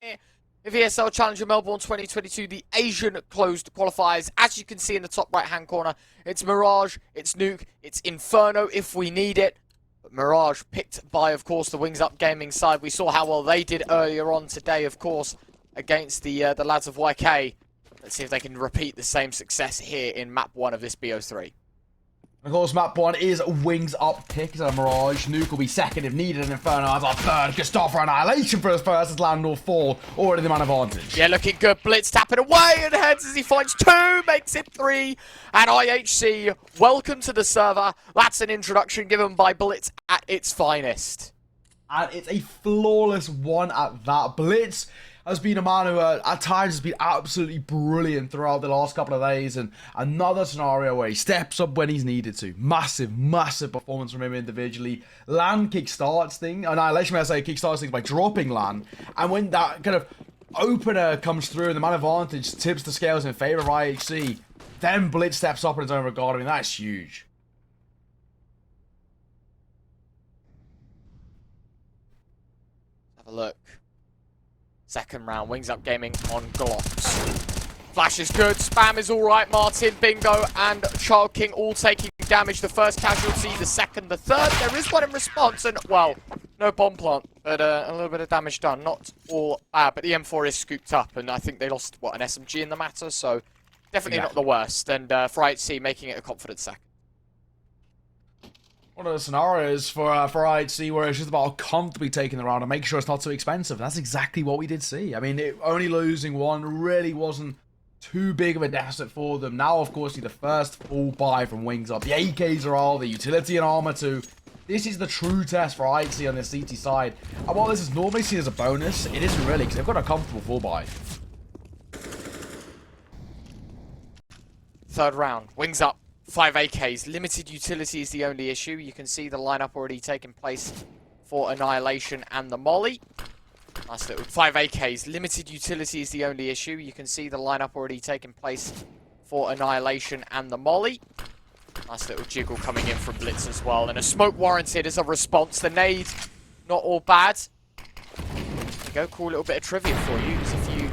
Of ESL Challenger Melbourne 2022, the Asian closed qualifiers. As you can see in the top right hand corner, it's Mirage, it's Nuke, it's Inferno if we need it. But Mirage picked by, of course, the Wings Up Gaming side. We saw how well they did earlier on today, of course, against the lads of YK. Let's see if they can repeat the same success here in map 1 of this BO3. Of course, map 1 is Wings Up pick. So Mirage. Nuke will be second if needed, and Inferno has our third. Gustavo Annihilation for his first as land or fall. Already the man advantage. Yeah, looking good. Blitz tapping away and heads as he finds 2, makes it 3. And IHC, welcome to the server. That's an introduction given by Blitz at its finest. And it's a flawless one at that. Blitz has been a man who at times has been absolutely brilliant throughout the last couple of days, and another scenario where he steps up when he's needed to. Massive performance from him individually. Land kickstarts thing, Annihilation, I say kickstarts things by dropping land, and when that kind of opener comes through and the man advantage tips the scales in favor of IHC, then Blitz steps up in his own regard. I mean, that's huge. Have a look. Second round, Wings Up Gaming on Glocks. Flash is good, spam is alright, Martin, Bingo, and Child King all taking damage. The first casualty, the second, the third. There is one in response, and, well, no bomb plant, but a little bit of damage done. Not all bad, but the M4 is scooped up, and I think they lost, what, an SMG in the matter, so definitely not the worst. And for IHC, making it a confident second. One of the scenarios for IHC where it's just about comfortably taking the round and making sure it's not too expensive. That's exactly what we did see. I mean, only losing one really wasn't too big of a deficit for them. Now, of course, the first full buy from Wings Up. The AKs are all, the utility and armor too. This is the true test for IHC on the CT side. And while this is normally seen as a bonus, it isn't really, because they've got a comfortable full buy. Third round, Wings Up. 5 AKs. Limited utility is the only issue. You can see the lineup already taking place for Annihilation and the Molly. Nice little 5 AKs. Limited utility is the only issue. You can see the lineup already taking place for Annihilation and the Molly. Nice little jiggle coming in from Blitz as well. And a smoke warranted as a response. The nade, not all bad. There you go. Cool little bit of trivia for you. Is if you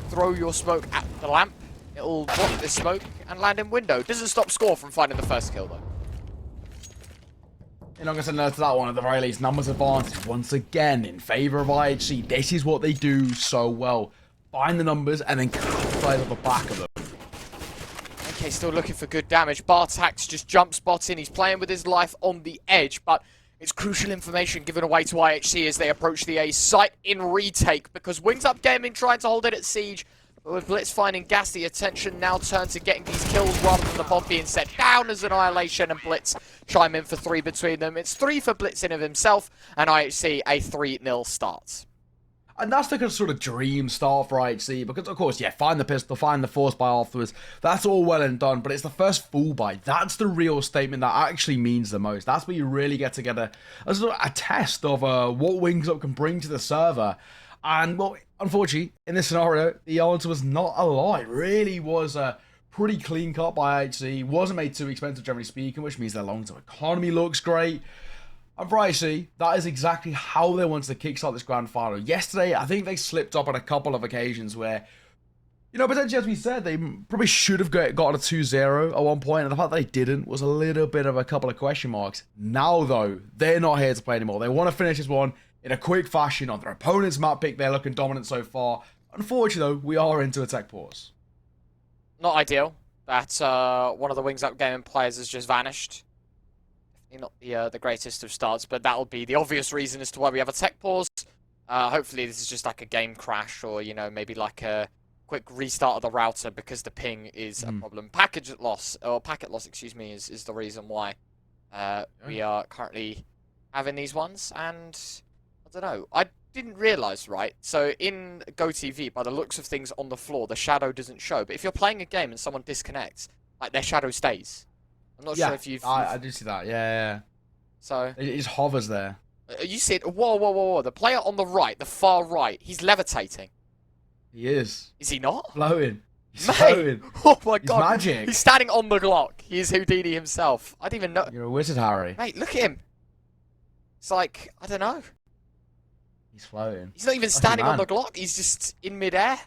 throw your smoke at the lamp, it'll block the smoke and land in window. Doesn't stop score from finding the first kill, though. You're not going to say no to that one at the very least. Numbers advantage once again in favour of IHC. This is what they do so well. Find the numbers and then capitalize on the back of them. Okay, still looking for good damage. Bartax just jump spots in. He's playing with his life on the edge, but it's crucial information given away to IHC as they approach the A site in retake, because Wings Up Gaming trying to hold it at siege. But with Blitz finding gas, the attention now turns to getting these kills rather than the bomb being set down as Annihilation and Blitz chime in for 3 between them. It's 3 for Blitz in of himself, and IHC a 3-0 start. And that's the sort of dream start for IHC, because of course, yeah, find the pistol, find the force buy afterwards. That's all well and done, but it's the first full buy. That's the real statement that actually means the most. That's where you really get to get a sort of a test of what Wings Up can bring to the server. And, well, unfortunately, in this scenario, the answer was not a lot. It really was a pretty clean cut by IHC. Wasn't made too expensive, generally speaking, which means their long-term economy looks great. And for IHC, that is exactly how they wanted to kickstart this grand final. Yesterday, I think they slipped up on a couple of occasions where, you know, potentially, as we said, they probably should have gotten a 2-0 at one point, and the fact that they didn't was a little bit of a couple of question marks. Now, though, they're not here to play anymore. They want to finish this one in a quick fashion on their opponent's map pick. They're looking dominant so far. Unfortunately, though, we are into a tech pause. Not ideal. That one of the Wings Up Gaming players has just vanished. Definitely not the greatest of starts, but that'll be the obvious reason as to why we have a tech pause. Hopefully this is just like a game crash, or, you know, maybe like a quick restart of the router because the ping is a problem. Packet loss, excuse me, is the reason why we are currently having these ones. And I don't know. I didn't realise, right? So in GoTV, by the looks of things on the floor, the shadow doesn't show. But if you're playing a game and someone disconnects, like, their shadow stays. I'm not sure if you've... I do see that. Yeah. So it just hovers there. You see it. Whoa. The player on the right, the far right, he's levitating. He is. Is he not? Floating. He's Mate! floating. Oh my god. He's magic. He's standing on the Glock. He's Houdini himself. I didn't even know. You're a wizard, Harry. Mate, look at him. It's like, I don't know. He's floating. He's not even standing on the Glock. He's just in midair.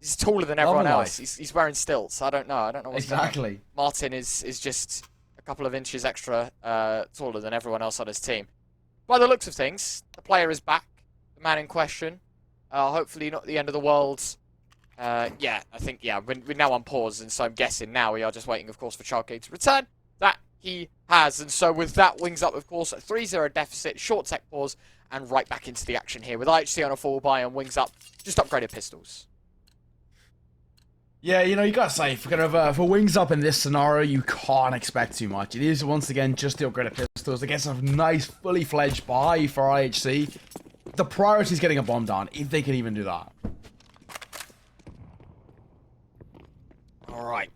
He's taller than everyone else. He's wearing stilts. I don't know. I don't know what's going on. Martin is just a couple of inches extra taller than everyone else on his team. By the looks of things, the player is back. The man in question. Hopefully not the end of the world. Yeah, I think, yeah, we're now on pause, and so I'm guessing now we are just waiting, of course, for Child King to return. That he has, and so with that, Wings Up, of course, a 3-0 deficit, short tech pause, and right back into the action here with IHC on a full buy and Wings Up just upgraded pistols. Yeah, you know, you gotta say, for Wings Up in this scenario, you can't expect too much. It is, once again, just the upgraded pistols. It gets a nice, fully fledged buy for IHC. The priority is getting a bomb down, if they can even do that. Alright.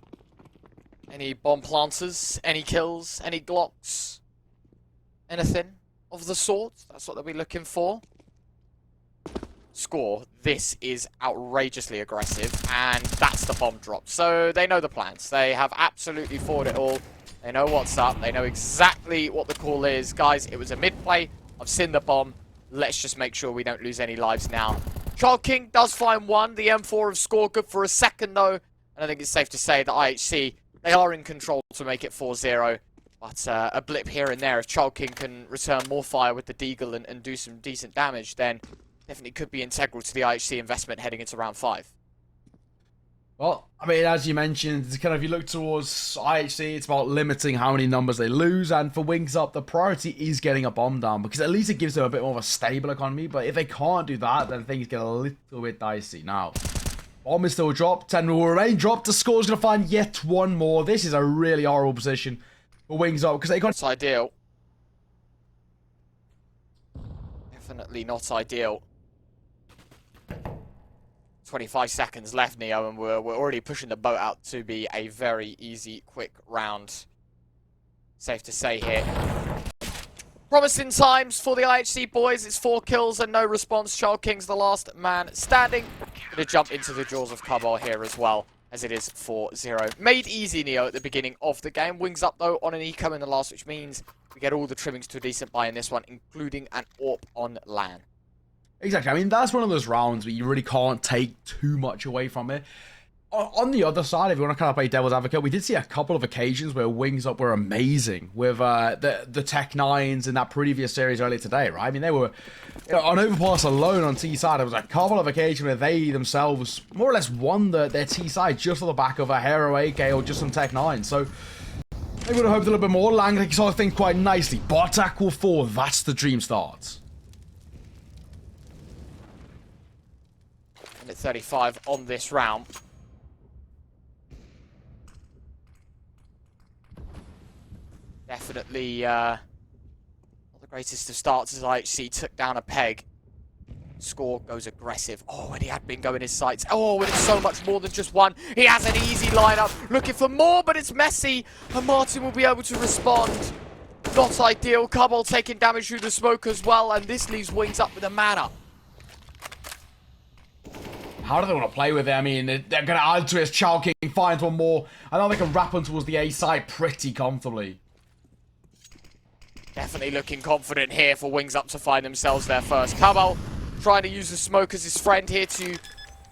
Any bomb planters? Any kills? Any Glocks? Anything of the sort? That's what they'll be looking for. Score. This is outrageously aggressive, and that's the bomb drop. So they know the plans. They have absolutely thought it all. They know what's up. They know exactly what the call is. Guys, it was a mid-play. I've seen the bomb. Let's just make sure we don't lose any lives now. Child King does find one. The M4 have scored good for a second, though. And I think it's safe to say that IHC, they are in control to make it 4-0. But a blip here and there, if Child King can return more fire with the Deagle and do some decent damage, then definitely could be integral to the IHC investment heading into round 5. Well, I mean, as you mentioned, it's kind of, you look towards IHC, it's about limiting how many numbers they lose, and for Wings Up, the priority is getting a bomb down, because at least it gives them a bit more of a stable economy, but if they can't do that, then things get a little bit dicey. Now, bomb is still dropped, 10 will remain dropped, the score's going to find yet one more. This is a really horrible position for Wings Up, because they got... It's ideal. Definitely not ideal. 25 seconds left, Neo, and we're already pushing the boat out to be a very easy, quick round. Safe to say here. Promising times for the IHC boys. It's 4 kills and no response. Child King's the last man standing. Gonna jump into the jaws of Cabal here as well, as it is 4-0. Made easy, Neo, at the beginning of the game. Wings Up, though, on an eco in the last, which means we get all the trimmings to a decent buy in this one, including an AWP on LAN. Exactly. I mean, that's one of those rounds where you really can't take too much away from it. On the other side, if you want to kind of play devil's advocate, we did see a couple of occasions where Wings Up were amazing with the Tech 9s in that previous series earlier today, right? I mean, they were, you know, on Overpass alone on T side, there was a couple of occasions where they themselves more or less won their T side just on the back of a Hero AK or just some Tech 9. So they would have hoped a little bit more. Lang saw the thing quite nicely. Bot Aqua 4, that's the dream starts. Minute 35 on this round. Definitely not the greatest of starts as IHC took down a peg. Score goes aggressive. Oh, and he had been going his sights. Oh, and it's so much more than just one. He has an easy lineup, looking for more, but it's messy. And Martin will be able to respond. Not ideal. Cabal taking damage through the smoke as well, and this leaves Wings Up with a man up. How do they want to play with it? I mean, they're going to add to it as Child King finds one more. I know they can wrap on towards the A side pretty comfortably. Definitely looking confident here for Wings Up to find themselves there first. Cabal trying to use the smoke as his friend here to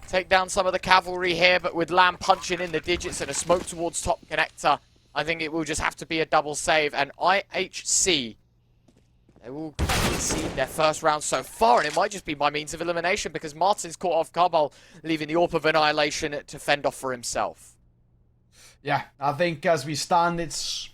take down some of the cavalry here, but with Lamb punching in the digits and a smoke towards top connector, I think it will just have to be a double save. And IHC, they will concede their first round so far, and it might just be by means of elimination because Martin's caught off Cabal, leaving the AWP of Annihilation to fend off for himself. Yeah, I think as we stand, it's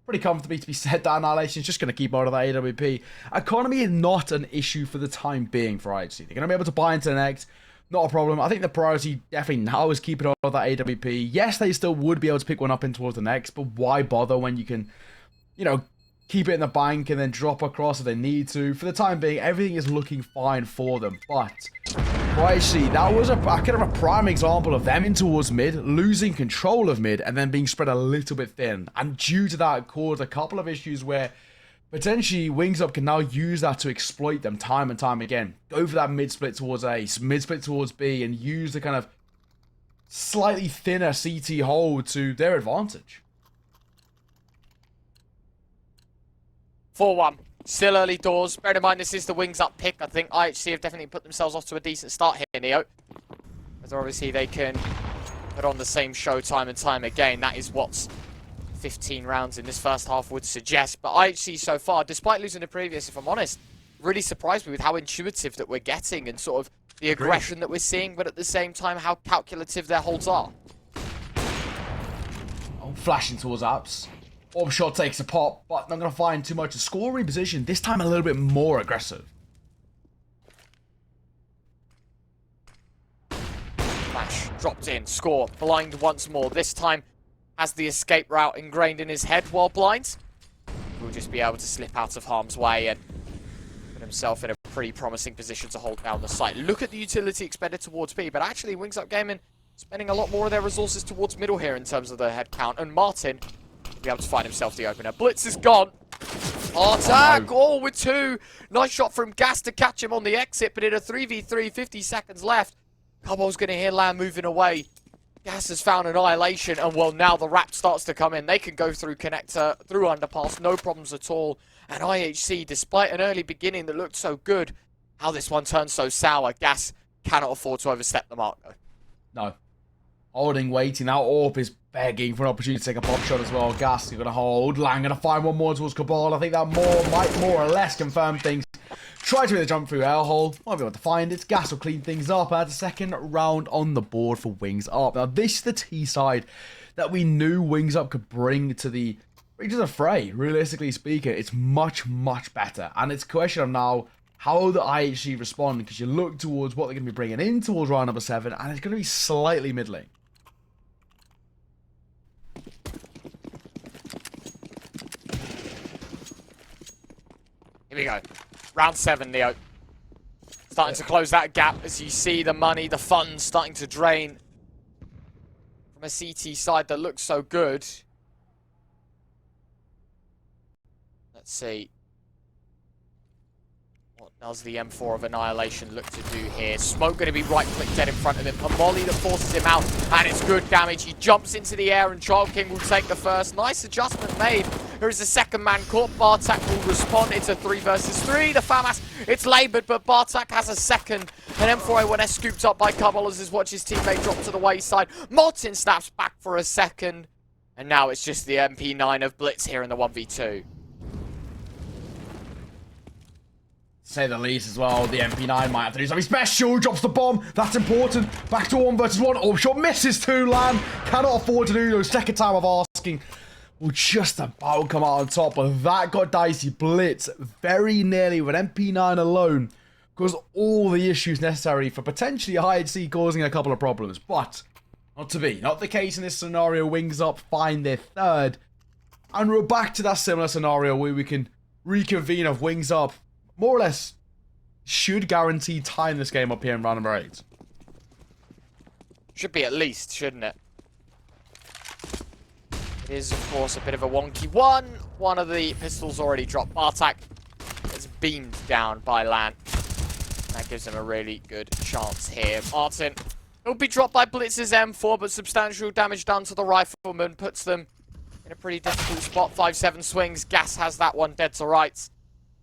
pretty comfortably to be said that Annihilation is just going to keep out of that AWP. Economy is not an issue for the time being for IHC. They're going to be able to buy into the next. Not a problem. I think the priority definitely now is keeping out of that AWP. Yes, they still would be able to pick one up in towards the next, but why bother when you can, you know, keep it in the bank and then drop across if they need to. For the time being, everything is looking fine for them. But for IHC, that was a kind of a prime example of them in towards mid, losing control of mid, and then being spread a little bit thin. And due to that, it caused a couple of issues where potentially Wings Up can now use that to exploit them time and time again. Go for that mid-split towards A, mid-split towards B, and use the kind of slightly thinner CT hold to their advantage. 4-1. Still early doors. Bear in mind, this is the wings up pick. I think IHC have definitely put themselves off to a decent start here, Neo. As obviously they can put on the same show time and time again. That is what's 15 rounds in this first half would suggest. But IHC so far, despite losing the previous, if I'm honest, really surprised me with how intuitive that we're getting and sort of the aggression that we're seeing, but at the same time, how calculative their holds are. Oh, flashing towards apps. Orb shot takes a pop, but not going to find too much. A score reposition, this time a little bit more aggressive. Flash dropped in, score, blind once more. This time has the escape route ingrained in his head, while blind will just be able to slip out of harm's way and put himself in a pretty promising position to hold down the site. Look at the utility expended towards B, but actually Wings Up Gaming spending a lot more of their resources towards middle here in terms of the head count, and Martin be able to find himself the opener. Blitz is gone. Attack! Oh, with two. Nice shot from Gas to catch him on the exit, but in a 3v3, 50 seconds left. Cobble's going to hear Lamb moving away. Gas has found Annihilation, and well, now the wrap starts to come in. They can go through connector, through underpass, no problems at all. And IHC, despite an early beginning that looked so good, how this one turns so sour. Gas cannot afford to overstep the mark, though. No. Holding, waiting. Now Orb is begging for an opportunity to take a pop shot as well. Gas is going to hold. Lang going to find one more towards Cabal. I think that might more or less confirm things. Try to make the jump through air hole. Might be able to find it. Gas will clean things up. And that's a second round on the board for Wings Up. Now, this is the T side that we knew Wings Up could bring to the fray. Realistically speaking, it's much, much better. And it's a question of now how the IHC respond. Because you look towards what they're going to be bringing in towards round number 7. And it's going to be slightly middling. Here we go. Round 7, Neo. Starting to close that gap as you see the money, the funds starting to drain from a CT side that looks so good. Let's see. What does the M4 of Annihilation look to do here? Smoke going to be right-click dead in front of him. A molly that forces him out, and it's good damage. He jumps into the air, and Child King will take the first. Nice adjustment made. There is a second man caught. Bartak will respond. It's a 3 versus 3. The FAMAS, it's laboured, but Bartak has a second. And M4A1S scooped up by Carbolas as watch his teammate drop to the wayside. Martin snaps back for a second. And now it's just the MP9 of Blitz here in the 1v2. Say the least as well. The MP9 might have to do something special. Drops the bomb. That's important. Back to 1 versus 1. Orb shot misses 2. Lamb cannot afford to do those. Second time of asking. Will just about come out on top, but that got dicey. Blitz very nearly with MP9 alone caused all the issues necessary for potentially IHC causing a couple of problems, but not to be. Not the case in this scenario. Wings Up find their third, and we're back to that similar scenario where we can reconvene of Wings Up more or less should guarantee tying this game up here in round number 8. Should be at least, shouldn't it? It is, of course, a bit of a wonky one. One of the pistols already dropped. Bartak is beamed down by Lan. That gives him a really good chance here. Martin will be dropped by Blitz's M4, but substantial damage done to the rifleman puts them in a pretty difficult spot. 5-7 swings. Gas has that one dead to rights.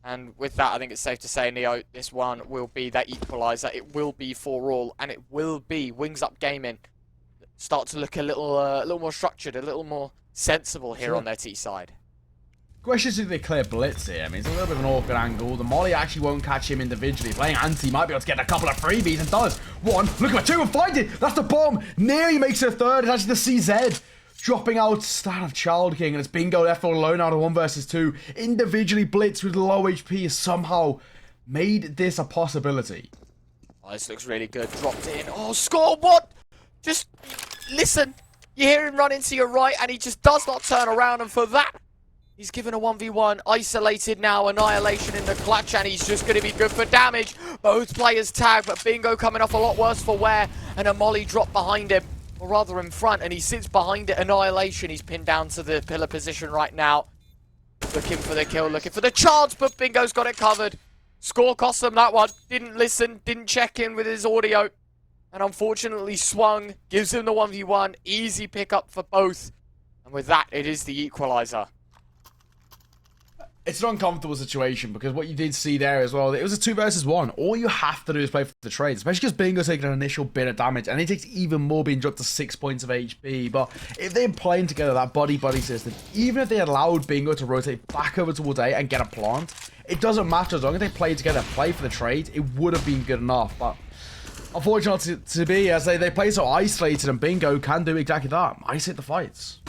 And with that, I think it's safe to say, Neo, this one will be that equalizer. It will be for all, and it will be Wings Up Gaming start to look a little more structured, a little more sensible here on their T side. Question is, do they clear Blitz here? I mean, it's a little bit of an awkward angle. The molly actually won't catch him individually. Playing anti might be able to get a couple of freebies and does. 1, look at 2 and find it. That's the bomb. Nearly makes it a third. It's actually the CZ. Dropping out start of Child King, and it's Bingo left all alone out of 1 versus 2. Individually, Blitz with low HP has somehow made this a possibility. Oh, this looks really good. Dropped it in. Oh, score! What? Just listen. You hear him run into your right, and he just does not turn around, and for that, he's given a 1v1. Isolated now, Annihilation in the clutch, and he's just going to be good for damage. Both players tag, but Bingo coming off a lot worse for wear, and a molly drop behind him. Or rather in front, and he sits behind it. Annihilation, he's pinned down to the pillar position right now. Looking for the kill, looking for the chance, but Bingo's got it covered. Score cost them that one. Didn't listen, didn't check in with his audio. And unfortunately swung, gives him the 1v1. Easy pickup for both. And with that, it is the equalizer. It's an uncomfortable situation because what you did see there as well, it was a 2 versus 1. All you have to do is play for the trade, especially because Bingo taking an initial bit of damage and he takes even more being dropped to 6 points of HP. But if they're playing together, that buddy-buddy system, even if they allowed Bingo to rotate back over towards A and get a plant, it doesn't matter. As long as they play together, play for the trade, it would have been good enough. But unfortunately to be, as they play so isolated, and Bingo can do exactly that. Isolate the fights.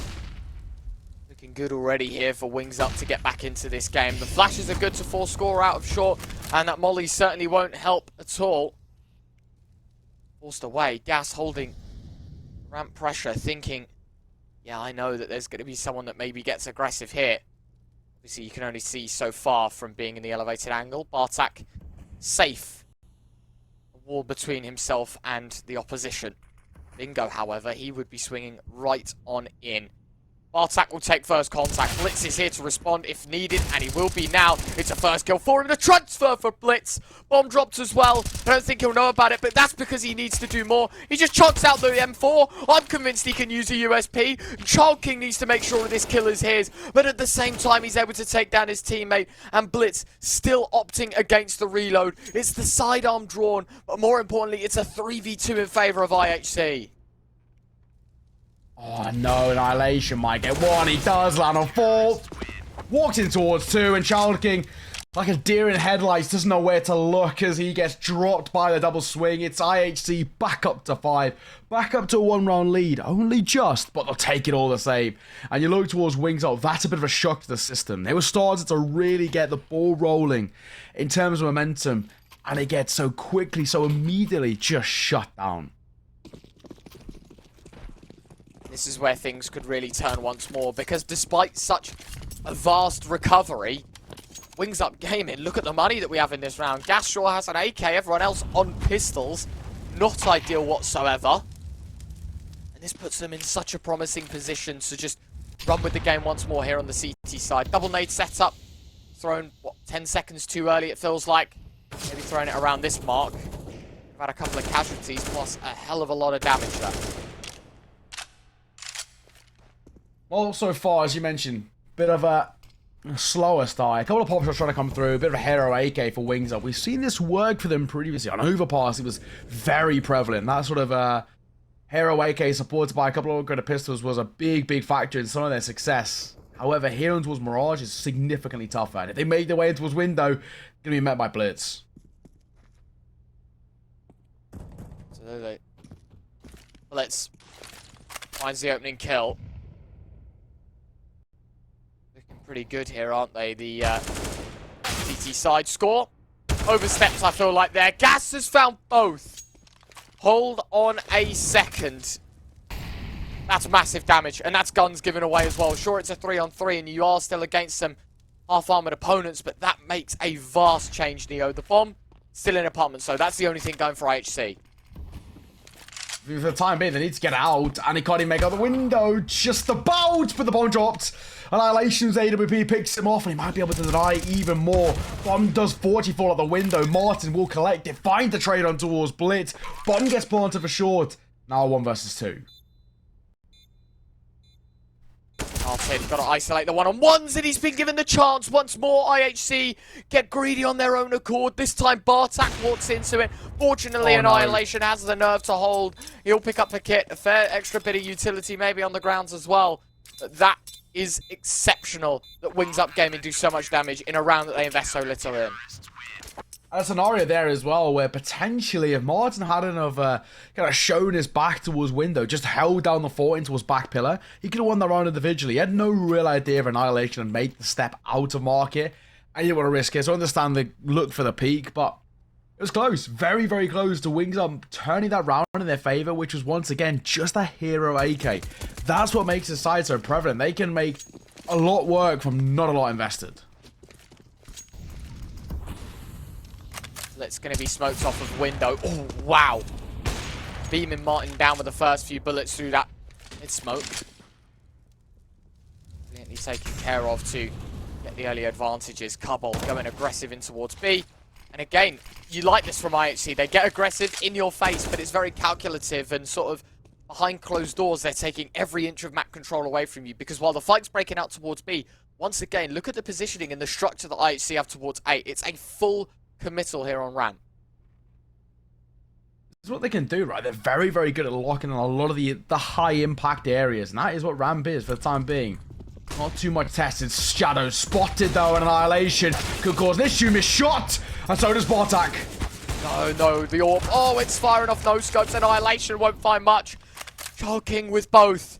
Looking good already here for Wings Up to get back into this game. The flashes are good to force score out of short, and that molly certainly won't help at all. Forced away, Gas holding ramp pressure, thinking, yeah, I know that there's going to be someone that maybe gets aggressive here. Obviously, you can only see so far from being in the elevated angle. Bartak safe. A wall between himself and the opposition. Bingo, however, he would be swinging right on in. Bartak will take first contact. Blitz is here to respond if needed, and he will be now. It's a first kill for him. The transfer for Blitz. Bomb dropped as well. I don't think he'll know about it, but that's because he needs to do more. He just chunks out the M4. I'm convinced he can use a USP. Child King needs to make sure this kill is his, but at the same time, he's able to take down his teammate, and Blitz still opting against the reload. It's the sidearm drawn, but more importantly, it's a 3v2 in favor of IHC. Oh no, Annihilation might get one. He does land on 4. Walks in towards 2, and Child King, like a deer in headlights, doesn't know where to look as he gets dropped by the double swing. It's IHC back up to 5. Back up to a 1-round lead. Only just, but they'll take it all the same. And you look towards Wings Up, that's a bit of a shock to the system. They were starting to really get the ball rolling in terms of momentum, and it gets so quickly, so immediately just shut down. This is where things could really turn once more, because despite such a vast recovery, Wings Up Gaming, look at the money that we have in this round. Gas sure has an AK, everyone else on pistols. Not ideal whatsoever. And this puts them in such a promising position to just run with the game once more here on the CT side. Double nade setup, thrown, what, 10 seconds too early it feels like. Maybe throwing it around this mark. We've had a couple of casualties, plus a hell of a lot of damage there. Well, so far, as you mentioned, bit of a slower start. A couple of pop shots trying to come through. A bit of a hero AK for Wings Up. We've seen this work for them previously. On Overpass, it was very prevalent. That sort of hero AK supported by a couple of upgraded pistols was a big factor in some of their success. However, here towards Mirage is significantly tougher. And if they make their way towards Window, they're going to be met by Blitz. So Blitz finds the opening kill. Pretty good here, aren't they? The CT side score. Oversteps, I feel like there. Gas has found both. Hold on a second. That's massive damage, and that's guns given away as well. Sure, it's a 3-on-3, and you are still against some half-armored opponents, but that makes a vast change, Neo. The bomb, still in apartment, so that's the only thing going for IHC. For the time being, they need to get out, and he can't even make out the window. Just about, but the bomb dropped. Annihilation's AWP picks him off, and he might be able to deny even more. Bomb does 40 fall out the window. Martin will collect it, find the trade on towards Blitz. Bomb gets planted for short. Now 1 versus 2. Martin got to isolate the one-on-ones, and he's been given the chance once more. IHC get greedy on their own accord. This time Bartak walks into it. Fortunately, Annihilation has the nerve to hold. He'll pick up a kit, a fair extra bit of utility maybe on the grounds as well. But that is exceptional that Wings Up Gaming do so much damage in a round that they invest so little in. A scenario there as well where potentially if Martin hadn't have kind of shown his back towards Window, just held down the fort into his back pillar, he could have won the round individually. He had no real idea of Annihilation and make the step out of market, and he didn't want to risk it. So I understand the look for the peak, but it was close. Very close to Wings Up turning that round in their favor, which was once again just a hero AK. That's what makes this side so prevalent. They can make a lot work from not a lot invested. It's going to be smoked off of Window. Oh, wow. Beaming Martin down with the first few bullets through that mid-smoke. Brilliantly taken care of to get the early advantages. Cubble going aggressive in towards B. And again, you like this from IHC. They get aggressive in your face, but it's very calculative and sort of behind closed doors. They're taking every inch of map control away from you, because while the fight's breaking out towards B, once again, look at the positioning and the structure that IHC have towards A. It's a full committal here on ramp. This is what they can do, right? They're very, very good at locking in a lot of the high impact areas, and that is what ramp is for the time being. Not too much tested. Shadow spotted though, and Annihilation could cause an issue. Missed shot, and so does Bartak. No, the AWP. Oh, it's firing off no scopes. Annihilation won't find much. Choking with both.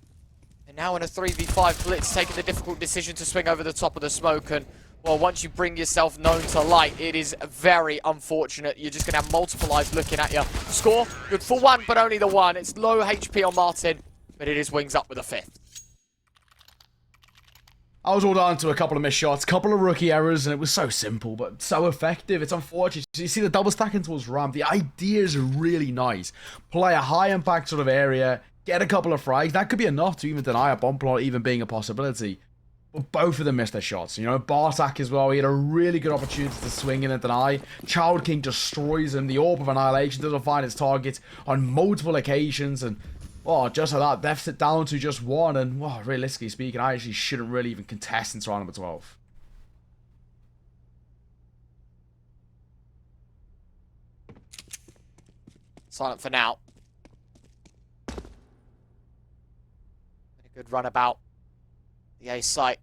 And now in a 3v5, Blitz taking the difficult decision to swing over the top of the smoke. And, well, once you bring yourself known to light, it is very unfortunate. You're just going to have multiple eyes looking at you. Score, good for one, but only the one. It's low HP on Martin, but it is wings up with a 5th. I was all down to a couple of missed shots, couple of rookie errors, and it was so simple, but so effective. It's unfortunate. You see the double stacking towards ramp. The idea is really nice. Play a high impact sort of area, get a couple of frags. That could be enough to even deny a bomb plot even being a possibility. But both of them missed their shots. You know, Bartak as well, he had a really good opportunity to swing in and deny. Child King destroys him. The Orb of Annihilation doesn't find its target on multiple occasions, and oh, just like that, deficit down to just 1, and well, realistically speaking, I actually shouldn't really even contest into round number 12. Silent for now. A good runabout. The A site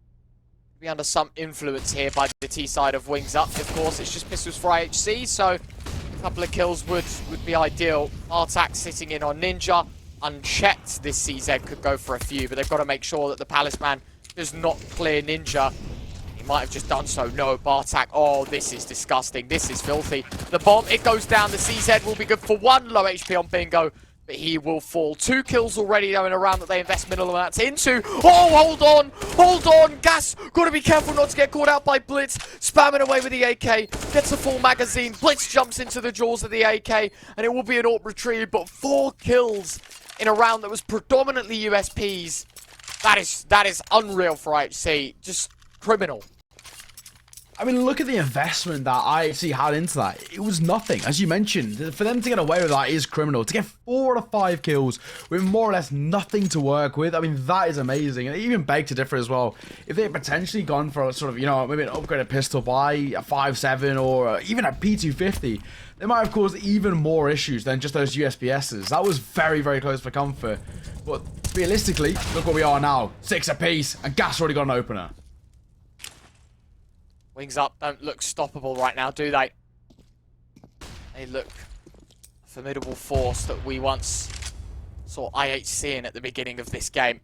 could be under some influence here by the T side of wings up. Of course, it's just pistols for IHC, so a couple of kills would be ideal. Artak sitting in on Ninja. Unchecked, this CZ could go for a few, but they've got to make sure that the Palace man does not clear Ninja. He might have just done so. No, Bartak. Oh, this is disgusting. This is filthy. The bomb, it goes down. The CZ will be good for 1 low HP on Bingo, but he will fall. 2 kills already, though, in a round that they invest minimal amounts into. Oh, hold on. Hold on. Gas. Got to be careful not to get caught out by Blitz. Spamming away with the AK. Gets a full magazine. Blitz jumps into the jaws of the AK, and it will be an AWP retrieve, but 4 kills in a round that was predominantly USPs. That is unreal for IHC. Just criminal. I mean, look at the investment that IHC had into that. It was nothing. As you mentioned, for them to get away with that is criminal. To get 4 out of 5 kills with more or less nothing to work with, I mean, that is amazing. And it even begged to differ as well. If they had potentially gone for a sort of, you know, maybe an upgraded pistol by a 5.7 or even a P250, they might have caused even more issues than just those USPSs. That was very, very close for comfort. But realistically, look where we are now. 6 apiece, and Gas already got an opener. Wings up don't look stoppable right now, do they? They look a formidable force that we once saw IHC in at the beginning of this game.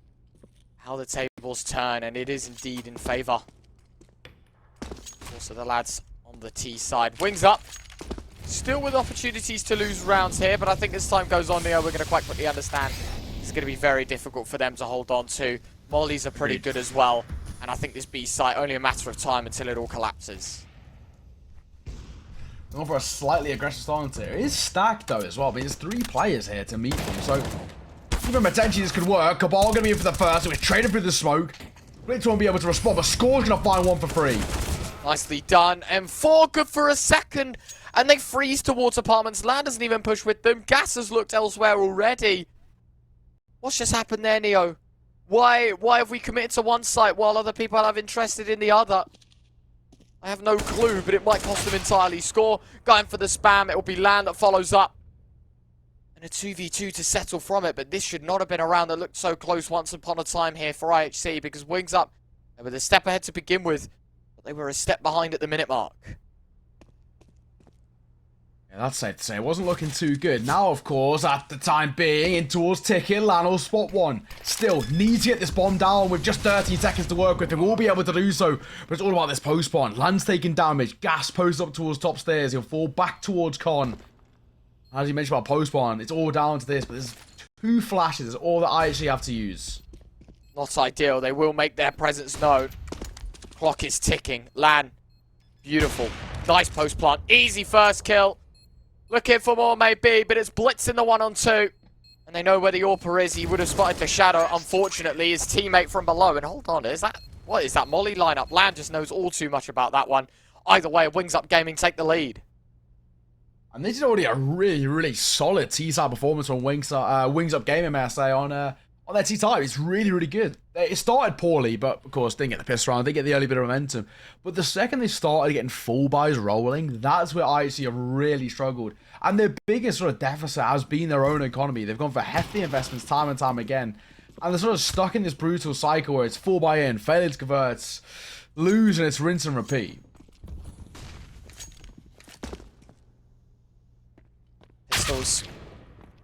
How the tables turn, and it is indeed in favour. Also the lads on the T side. Wings up. Still with opportunities to lose rounds here, but I think as time goes on, Neo, we're going to quite quickly understand it's going to be very difficult for them to hold on to. Mollies are pretty good as well. And I think this B site, only a matter of time until it all collapses. Going for a slightly aggressive stance here. It is stacked though as well. I mean, there's 3 players here to meet them. So even potentially this could work. Cabal going to be in for the first. So we're trading through the smoke. Blitz won't be able to respond, but Score's going to find 1 for free. Nicely done. M4 good for a second. And they freeze towards apartments. Land doesn't even push with them. Gas has looked elsewhere already. What's just happened there, Neo? Why have we committed to one site while other people have interested in the other? I have no clue, but it might cost them entirely. Score, going for the spam. It will be Land that follows up. And a 2v2 to settle from it, but this should not have been a round that looked so close once upon a time here for IHC, because Wings Up, they were a step ahead to begin with, but they were a step behind at the minute mark. Yeah, that's safe to say. It wasn't looking too good. Now, of course, at the time being, in towards ticking, Lan will spot 1. Still, needs to get this bomb down with just 13 seconds to work with. He will be able to do so, but it's all about this post spawn. Lan's taking damage. Gas posts up towards top stairs. He'll fall back towards Con. As you mentioned about post spawn, it's all down to this, but there's 2 flashes. That's all that I actually have to use. Not ideal. They will make their presence known. Clock is ticking. Lan, beautiful. Nice post plant. Easy first kill. Looking for more, maybe, but it's blitzing the 1-on-2. And they know where the AWPer is. He would have spotted the shadow. Unfortunately, his teammate from below. And hold on, what is that Molly lineup? Land just knows all too much about that one. Either way, Wings Up Gaming take the lead. And this is already a really, really solid T-side performance from Wings Up Gaming, may I say, on their T-type. It's really, really good. It started poorly, but of course didn't get the piss round, didn't get the early bit of momentum. But the second they started getting full buys rolling, that's where IHC have really struggled. And their biggest sort of deficit has been their own economy. They've gone for hefty investments time and time again. And they're sort of stuck in this brutal cycle where it's full buy in, failure to convert, lose, and it's rinse and repeat. Pistols.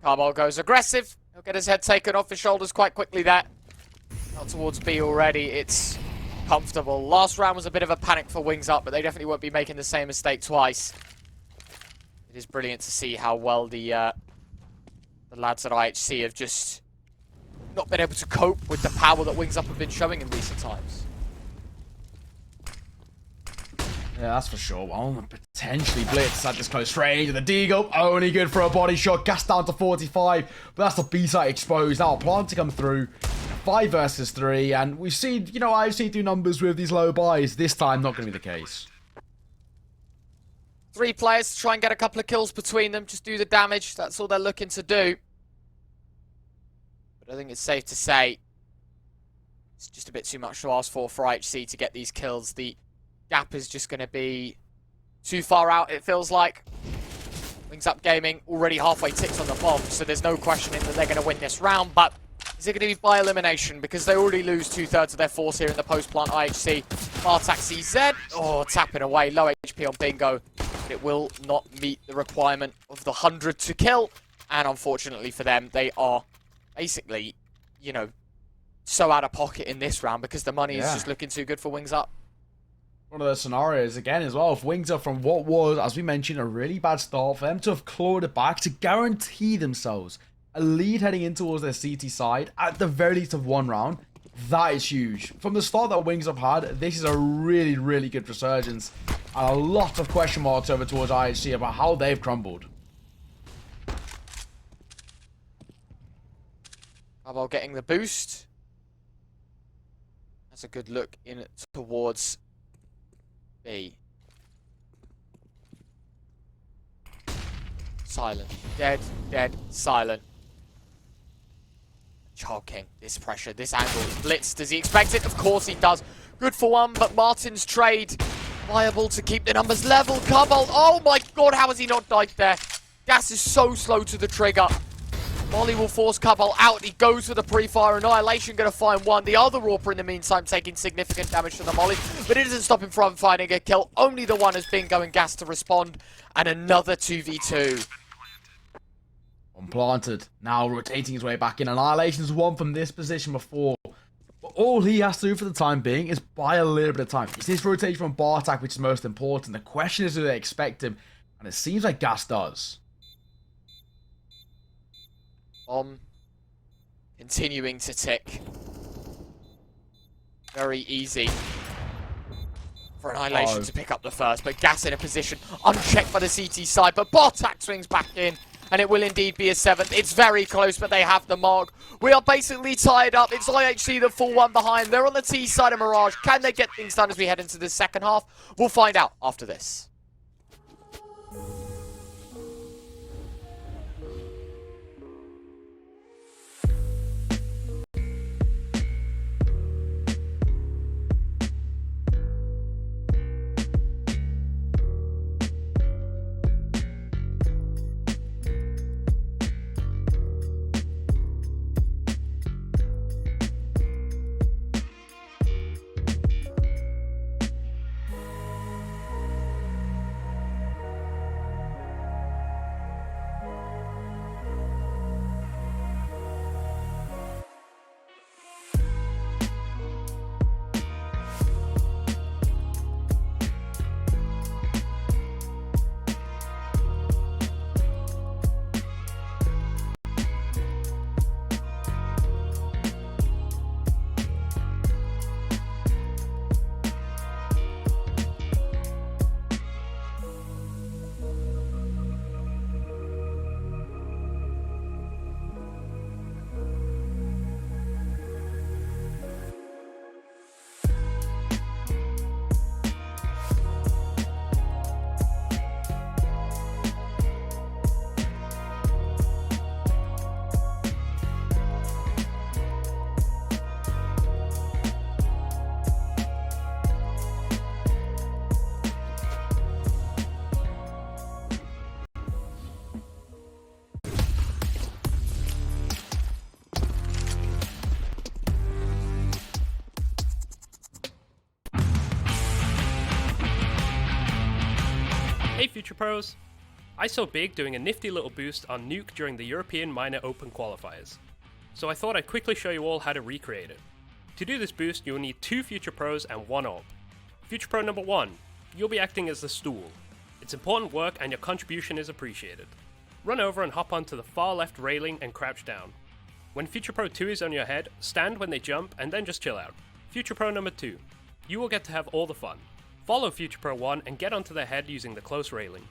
Carbol goes aggressive. He'll get his head taken off his shoulders quite quickly there. Not towards B already. It's comfortable. Last round was a bit of a panic for Wings Up, but they definitely won't be making the same mistake twice. It is brilliant to see how well the lads at IHC have just not been able to cope with the power that Wings Up have been showing in recent times. Yeah, that's for sure. Well, potentially Blitz at this close range. The Deagle, only good for a body shot. Gas down to 45. But that's the B-site exposed. Now a plant to come through. 5 versus 3. And we've seen, you know, IHC do numbers with these low buys. This time, not going to be the case. 3 players to try and get a couple of kills between them. Just do the damage. That's all they're looking to do. But I think it's safe to say it's just a bit too much to ask for IHC to get these kills. The gap is just going to be too far out, it feels like. Wings Up Gaming already halfway ticked on the bomb, so there's no questioning that they're going to win this round, but is it going to be by elimination? Because they already lose 2/3 of their force here in the post-plant IHC. Bartak CZ, oh, tapping away, low HP on Bingo. But it will not meet the requirement of the 100 to kill, and unfortunately for them, they are basically, you know, so out of pocket in this round because the money is just looking too good for Wings Up. One of those scenarios, again, as well, if Wings Up from what was, as we mentioned, a really bad start, for them to have clawed it back to guarantee themselves a lead heading in towards their CT side, at the very least of 1 round, that is huge. From the start that Wings Up had, this is a really, really good resurgence, and a lot of question marks over towards IHC about how they've crumbled. How about getting the boost? That's a good look in towards B. Silent. Dead, dead, silent. Child King, this pressure, this angle. Blitz, does he expect it? Of course he does. Good for one, but Martin's trade viable to keep the numbers level. Carbol, oh my god, how has he not died there? Gas is so slow to the trigger. Molly will force Carbol out. He goes for the pre-fire. Annihilation going to find one. The other Rauper in the meantime taking significant damage to the Molly, but it doesn't stop him from finding a kill. Only the one has been going Gas to respond, and another 2v2. Unplanted, now rotating his way back in. Annihilation's won from this position before. But all he has to do for the time being is buy a little bit of time. It's his rotation from Bartak which is most important. The question is, do they expect him? And it seems like Gas does. Bomb continuing to tick. Very easy for Annihilation to pick up the first, but Gas in a position unchecked by the CT side, but Bartak swings back in, and it will indeed be a 7th. It's very close, but they have the mark. We are basically tied up. It's IHC the full one behind. They're on the T side of Mirage. Can they get things done as we head into the second half? We'll find out after this. Pros? I saw Big doing a nifty little boost on Nuke during the European Minor Open qualifiers, so I thought I'd quickly show you all how to recreate it. To do this boost, you'll need 2 Future Pros and 1 AWP. Future Pro number 1, you'll be acting as the stool. It's important work and your contribution is appreciated. Run over and hop onto the far left railing and crouch down. When Future Pro 2 is on your head, stand when they jump and then just chill out. Future Pro number 2, you will get to have all the fun. Follow Future Pro 1 and get onto their head using the close railing.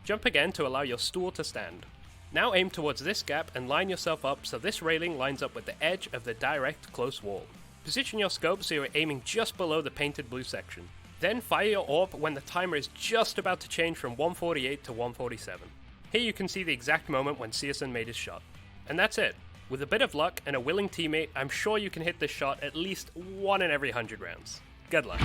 Jump again to allow your stool to stand. Now aim towards this gap and line yourself up so this railing lines up with the edge of the direct close wall. Position your scope so you're aiming just below the painted blue section. Then fire your AWP when the timer is just about to change from 148 to 147. Here you can see the exact moment when CSN made his shot. And that's it. With a bit of luck and a willing teammate, I'm sure you can hit this shot at least 1 in every 100 rounds. Good luck.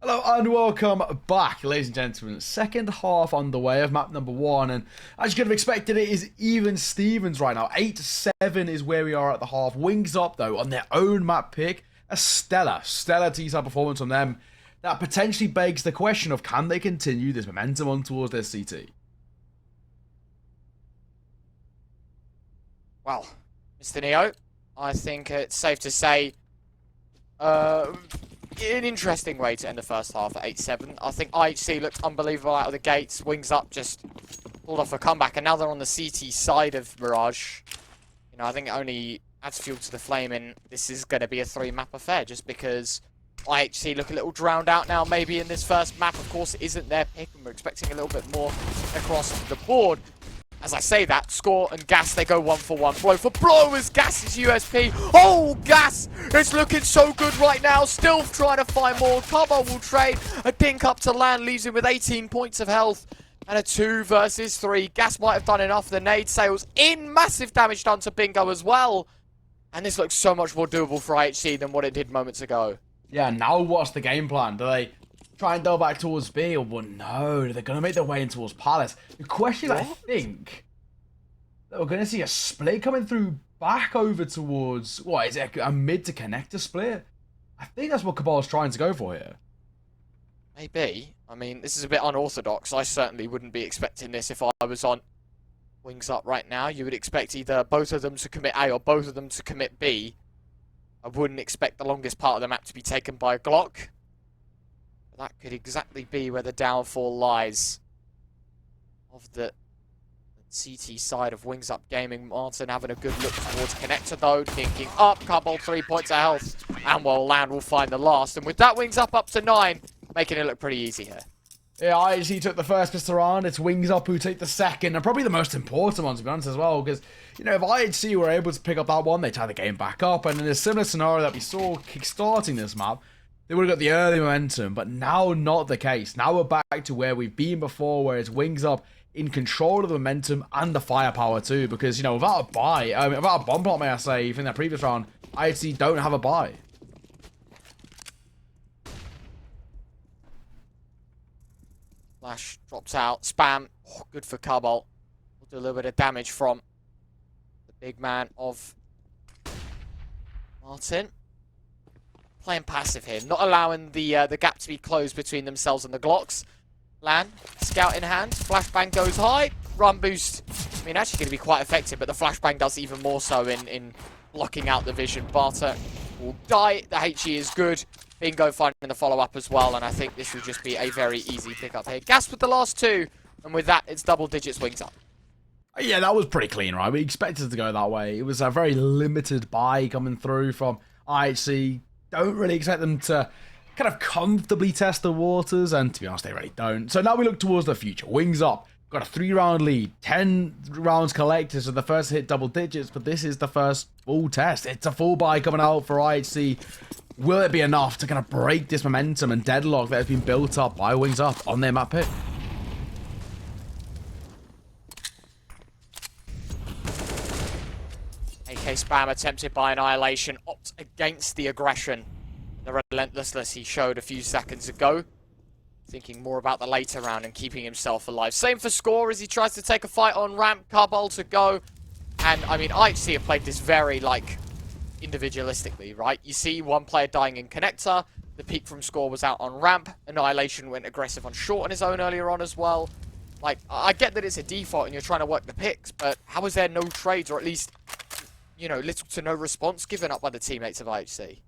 Hello and welcome back, ladies and gentlemen. Second half on the way of map number 1, and as you could have expected, it is even Stevens right now. 8-7 is where we are at the half. Wings up though on their own map pick. A stellar T-side performance on them. That potentially begs the question of, can they continue this momentum on towards their CT? Well, Mr. Neo, I think it's safe to say an interesting way to end the first half at 8-7. I think IHC looked unbelievable out of the gates. Wings Up just pulled off a comeback, and now they're on the CT side of Mirage. You know, I think it only adds fuel to the flame, and this is going to be a 3-map affair, just because IHC look a little drowned out now, maybe in this first map. Of course, it isn't their pick, and we're expecting a little bit more across the board. As I say that, Score and Gas, they go 1 for 1. Blow for blow as Gas's USP. Oh, Gas! It's looking so good right now. Still trying to find more. Cabo will trade. A dink up to land leaves him with 18 points of health. And a 2 versus 3. Gas might have done enough. The nade sails in. Massive damage done to Bingo as well. And this looks so much more doable for IHC than what it did moments ago. Yeah, now what's the game plan? Do they try and double back towards B, or no, they're going to make their way in towards Palace? The question, I think, that we're going to see a split coming through back over towards, what, is it a mid to connector split? I think that's what Cabal's trying to go for here. Maybe. I mean, this is a bit unorthodox. I certainly wouldn't be expecting this if I was on Wings Up right now. You would expect either both of them to commit A or both of them to commit B. I wouldn't expect the longest part of the map to be taken by a Glock. That could exactly be where the downfall lies of the CT side of Wings Up Gaming. Martin having a good look towards connector though, thinking up, couple 3 points of health, and well, Land will find the last. And with that, Wings up to 9, making it look pretty easy here. Yeah, IHC took the first pistol round. It's Wings Up who take the second, and probably the most important one, to be honest, as well, because, you know, if IHC were able to pick up that one, they tie the game back up, and in a similar scenario that we saw kickstarting this map, they would have got the early momentum, but now not the case. Now we're back to where we've been before, where it's Wings Up in control of the momentum and the firepower too, because, you know, without a buy, without a bomb plot, may I say, in that previous round, IHC don't have a buy. Flash drops out, spam, oh, good for Cobalt. Will do a little bit of damage from the big man of Martin. Playing passive here, not allowing the gap to be closed between themselves and the Glocks. Lan, scout in hand, flashbang goes high, run boost. I mean, actually going to be quite effective, but the flashbang does even more so in blocking out the vision. Barter will die, the HE is good. Bingo finding the follow-up as well, and I think this will just be a very easy pickup here. Gas with the last 2, and with that, it's double digits Wings Up. Yeah, that was pretty clean, right? We expected it to go that way. It was a very limited buy coming through from IHC. Don't really expect them to kind of comfortably test the waters, and to be honest, they really don't. So now we look towards the future. Wings Up. Got a 3-round lead, 10 rounds collected, so the first hit double digits, but this is the first full test. It's a full buy coming out for IHC. Will it be enough to kind of break this momentum and deadlock that has been built up by Wings Up on their map pick? AK spam attempted by Annihilation, opt against the aggression. The relentlessness he showed a few seconds ago. Thinking more about the later round and keeping himself alive. Same for Score as he tries to take a fight on ramp. Carbol to go. And, I mean, IHC have played this very, like, individualistically, right? You see one player dying in connector, the peak from score was out on ramp, Annihilation went aggressive on short on his own earlier on as well. Like, I get that it's a default and you're trying to work the picks, but how is there no trades, or at least, you know, little to no response given up by the teammates of IHC?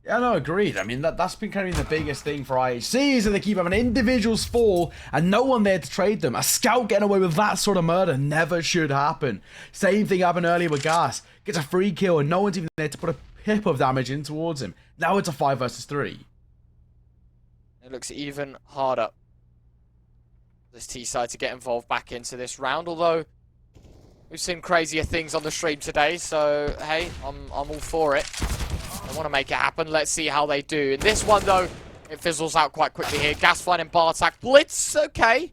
Yeah, no, agreed. I mean, that's been kind of the biggest thing for IHC, is that they keep having individuals fall and no one there to trade them. A scout getting away with that sort of murder never should happen. Same thing happened earlier with Gas. Gets a free kill and no one's even there to put a pip of damage in towards him. Now it's a 5 versus 3. It looks even harder for this T-side to get involved back into this round, although we've seen crazier things on the stream today, so hey, I'm all for it. I want to make it happen. Let's see how they do. In this one, though, it fizzles out quite quickly here. Gas finding Bartak. Blitz, okay.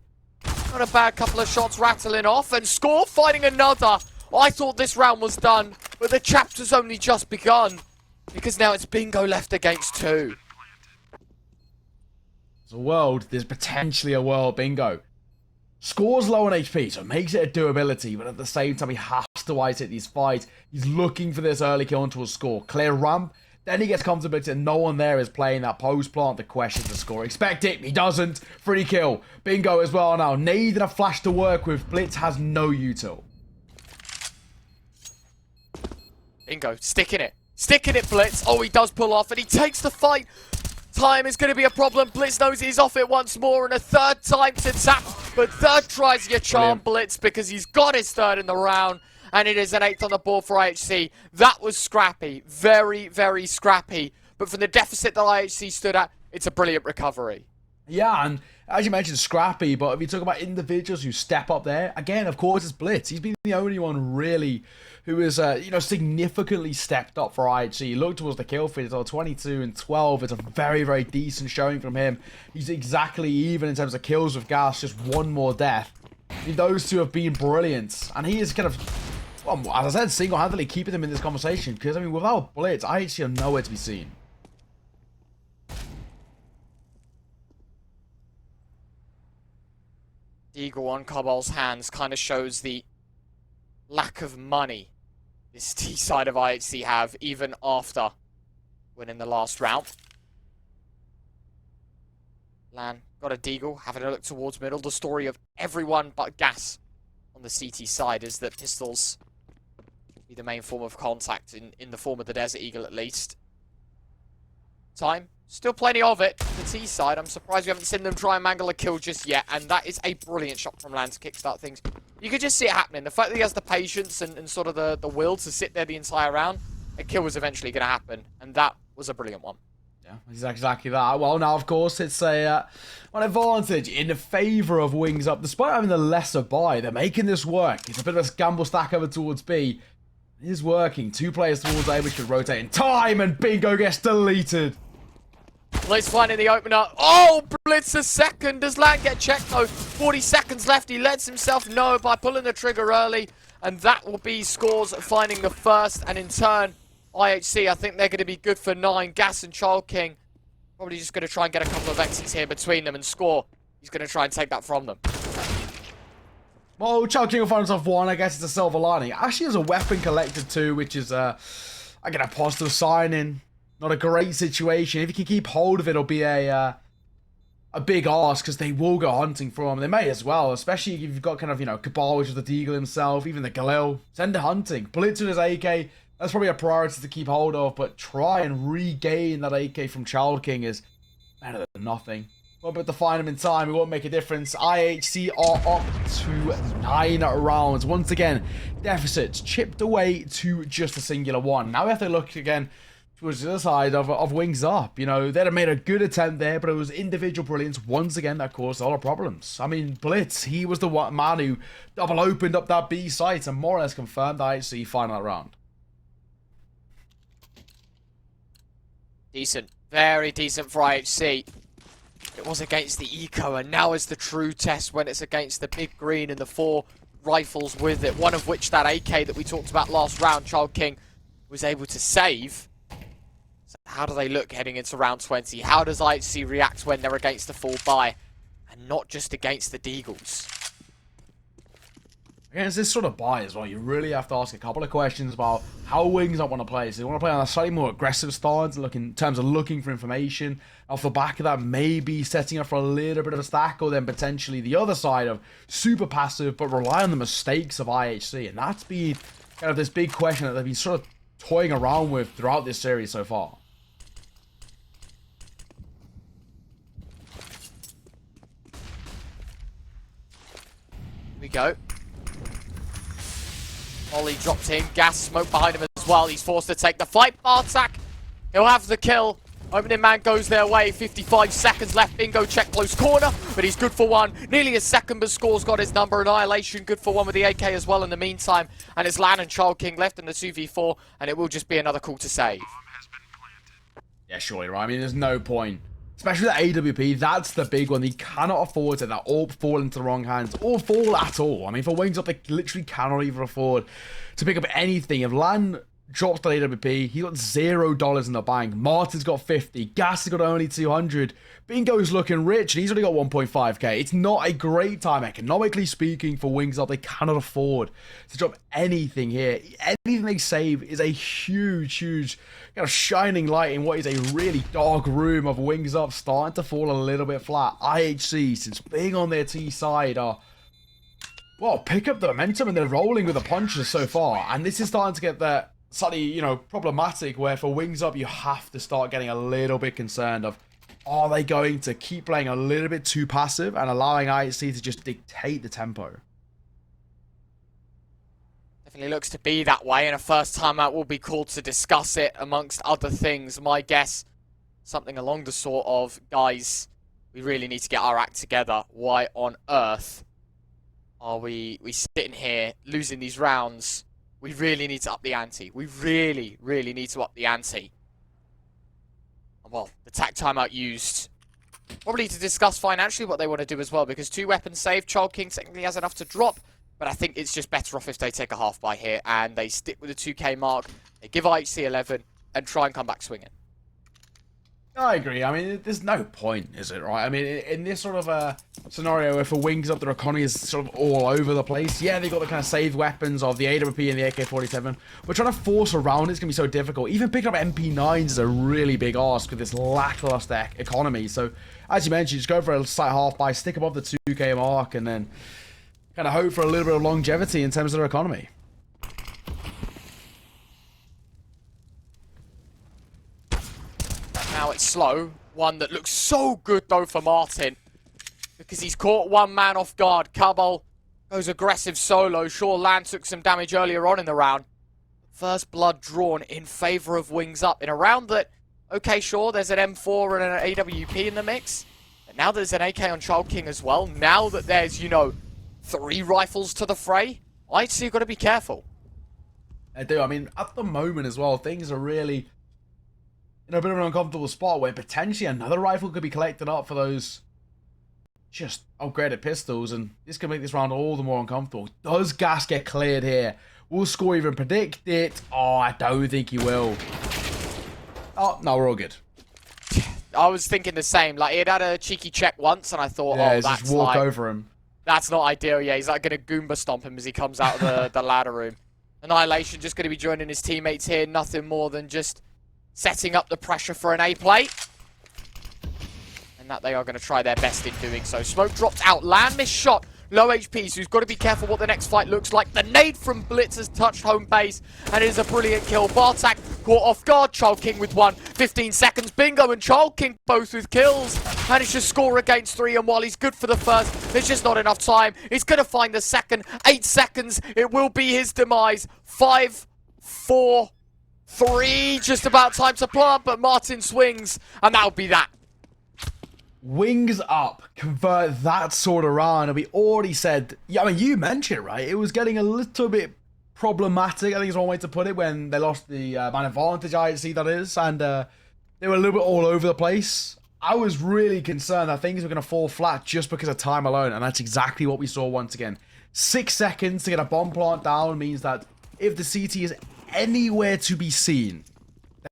Not a bad couple of shots rattling off. And Score finding another. Oh, I thought this round was done, but the chapter's only just begun. Because now it's Bingo left against 2. There's a world. There's potentially a world, Bingo. Score's low on HP, so it makes it a doability, but at the same time, he has to ice hit these fights. He's looking for this early kill onto a Score. Clear ramp. Then he gets comfortability and no one there is playing that post plant. The question to Score. Expect it. He doesn't. Free kill. Bingo as well now. Needing a flash to work with. Blitz has no util. Bingo. Sticking it. Sticking it, Blitz. Oh, he does pull off and he takes the fight. Time is going to be a problem. Blitz knows he's off it once more and a third time to tap. But third tries your charm, Blitz, because he's got his third in the round. And it is an 8th on the board for IHC. That was scrappy. Very, very scrappy. But from the deficit that IHC stood at, it's a brilliant recovery. Yeah, and as you mentioned, scrappy, but if you talk about individuals who step up there, again, of course, it's Blitz. He's been the only one, really, who has, significantly stepped up for IHC. Look towards the kill feed, so 22 and 12. It's a very, very decent showing from him. He's exactly even in terms of kills with Gas, just one more death. I mean, those two have been brilliant, and he is kind of, well, as I said, single-handedly keeping them in this conversation, because, I mean, without Blitz, IHC are nowhere to be seen. Eagle on Cobol's hands kind of shows the lack of money this T side of IHC have, even after winning the last round. Lan got a Deagle, having a look towards middle. The story of everyone but Gas on the CT side is that pistols be the main form of contact, in the form of the Desert Eagle at least. Time. Still plenty of it. The T side, I'm surprised we haven't seen them try and mangle a kill just yet. And that is a brilliant shot from Lan to kickstart things. You could just see it happening. The fact that he has the patience and sort of the will to sit there the entire round, a kill was eventually going to happen. And that was a brilliant one. Yeah, exactly that. Well, now, of course, it's an advantage in favour of Wings Up. Despite having the lesser buy, they're making this work. It's a bit of a gamble stack over towards B. It is working. 2 players towards A, which could rotate in time, and Bingo gets deleted. Blitz finding the opener. Oh, Blitz a second. Does Lan get checked though? 40 seconds left. He lets himself know by pulling the trigger early. And that will be Scores finding the first. And in turn, IHC, I think they're going to be good for 9. Gas and Child King probably just going to try and get a couple of exits here between them. And Score, he's going to try and take that from them. Well, Child King will find himself 1. I guess it's a silver lining. Actually has a weapon collected too, which is, I get a positive sign in. Not a great situation. If you can keep hold of it, it'll be a big ask, because they will go hunting for him. They may as well, especially if you've got kind of, Cabal, which is the Deagle himself, even the Galil. Send it hunting. Blitz with his AK. That's probably a priority to keep hold of, but try and regain that AK from Child King is better than nothing. Well, but to find him in time, it won't make a difference. IHC are up to 9 rounds. Once again, deficits chipped away to just a singular 1. Now we have to look again towards the other side of Wings Up. They'd have made a good attempt there, but it was individual brilliance once again that caused a lot of problems. I mean, Blitz, he was the man who double opened up that B site and more or less confirmed IHC final round. Decent. Very decent for IHC. It was against the Eco, and now is the true test when it's against the Big Green and the 4 rifles with it. One of which, that AK that we talked about last round, Child King was able to save. So how do they look heading into round 20? How does IHC react when they're against the full buy and not just against the Deagles? Against this sort of buy as well, you really have to ask a couple of questions about how Wings Up want to play. So they want to play on a slightly more aggressive stance, in terms of looking for information. Off the back of that, maybe setting up for a little bit of a stack, or then potentially the other side of super passive, but rely on the mistakes of IHC. And that's been kind of this big question that they've been sort of toying around with throughout this series so far. Here we go. Ollie dropped in, gas smoke behind him as well. He's forced to take the fight. Bartak, he'll have the kill. Opening man goes their way. 55 seconds left. Bingo check close corner, but he's good for one. Nearly a second, but Score's got his number. Annihilation good for one with the AK as well in the meantime. And it's Lan and Child King left in the 2v4, and it will just be another call to save. Yeah, surely, right? I mean, there's no point. Especially the AWP, that's the big one. They cannot afford to that AWP fall into the wrong hands, or fall at all. I mean, for Wings Up, they literally cannot even afford to pick up anything. If Lan drops the AWP, he got $0 in the bank. Martin's got 50. Gas has got only 200. Bingo's looking rich, and he's only got 1.5k. It's not a great time, economically speaking, for Wings Up. They cannot afford to drop anything here. Anything they save is a huge kind of shining light in what is a really dark room of Wings Up, starting to fall a little bit flat. IHC, since being on their T side, are, well, pick up the momentum, and they're rolling with the punches so far. And this is starting to get that slightly, problematic, where for Wings Up, you have to start getting a little bit concerned of, are they going to keep playing a little bit too passive and allowing IHC to just dictate the tempo? Definitely looks to be that way, and a first time out will be called to discuss it amongst other things. My guess, something along the sort of, guys, we really need to get our act together. Why on earth are we sitting here losing these rounds? We really need to up the ante. We really need to up the ante. Well, the tac timeout used probably to discuss financially what they want to do as well, because 2 weapons saved. Child King technically has enough to drop, but I think it's just better off if they take a half buy here and they stick with the 2k mark. They give IHC 11 and try and come back swinging. I agree. I mean, there's no point, is it, right? I mean, in this sort of a scenario where for Wings Up, their economy is sort of all over the place. Yeah, they got the kind of saved weapons of the AWP and the AK-47. But trying to force around is going to be so difficult. Even picking up MP9s is a really big ask with this lackluster economy. So, as you mentioned, just go for a slight half buy, stick above the 2k mark, and then kind of hope for a little bit of longevity in terms of their economy. Now it's slow. One that looks so good, though, for Martin, because he's caught one man off guard. Cabal goes aggressive solo. Sure, Lan took some damage earlier on in the round. First blood drawn in favor of Wings Up in a round that, okay, sure, there's an M4 and an AWP in the mix. But now there's an AK on Child King as well. Now that there's, 3 rifles to the fray, IHC have got to be careful. I do. I mean, at the moment as well, things are really in a bit of an uncomfortable spot where potentially another rifle could be collected up for those just upgraded pistols, and this could make this round all the more uncomfortable. Does Gas get cleared here? Will Score even predict it? Oh, I don't think he will. Oh, no, we're all good. I was thinking the same. Like, he had a cheeky check once, and I thought, yeah, oh, that's just walk over him. That's not ideal. Yeah, he's like going to Goomba stomp him as he comes out of the ladder room. Annihilation just going to be joining his teammates here. Nothing more than just setting up the pressure for an A play. And that they are going to try their best in doing so. Smoke dropped out. Lan missed shot. Low HP, so he's got to be careful what the next fight looks like. The nade from Blitz has touched home base, and it is a brilliant kill. Bartak caught off guard. Child King with 1. 15 seconds. Bingo and Child King both with kills. Managed to score against 3, and while he's good for the first, there's just not enough time. He's going to find the second. 8 seconds. It will be his demise. 5, 4, 3. Just about time to plant, but Martin swings, and that'll be that. Wings Up convert that sort of round, and we already said, yeah, I mean, you mentioned it, right? It was getting a little bit problematic, I think is one way to put it, when they lost the man advantage, IHC that is, and they were a little bit all over the place. I was really concerned that things were going to fall flat just because of time alone, and that's exactly what we saw once again. 6 seconds to get a bomb plant down means that if the CT is anywhere to be seen,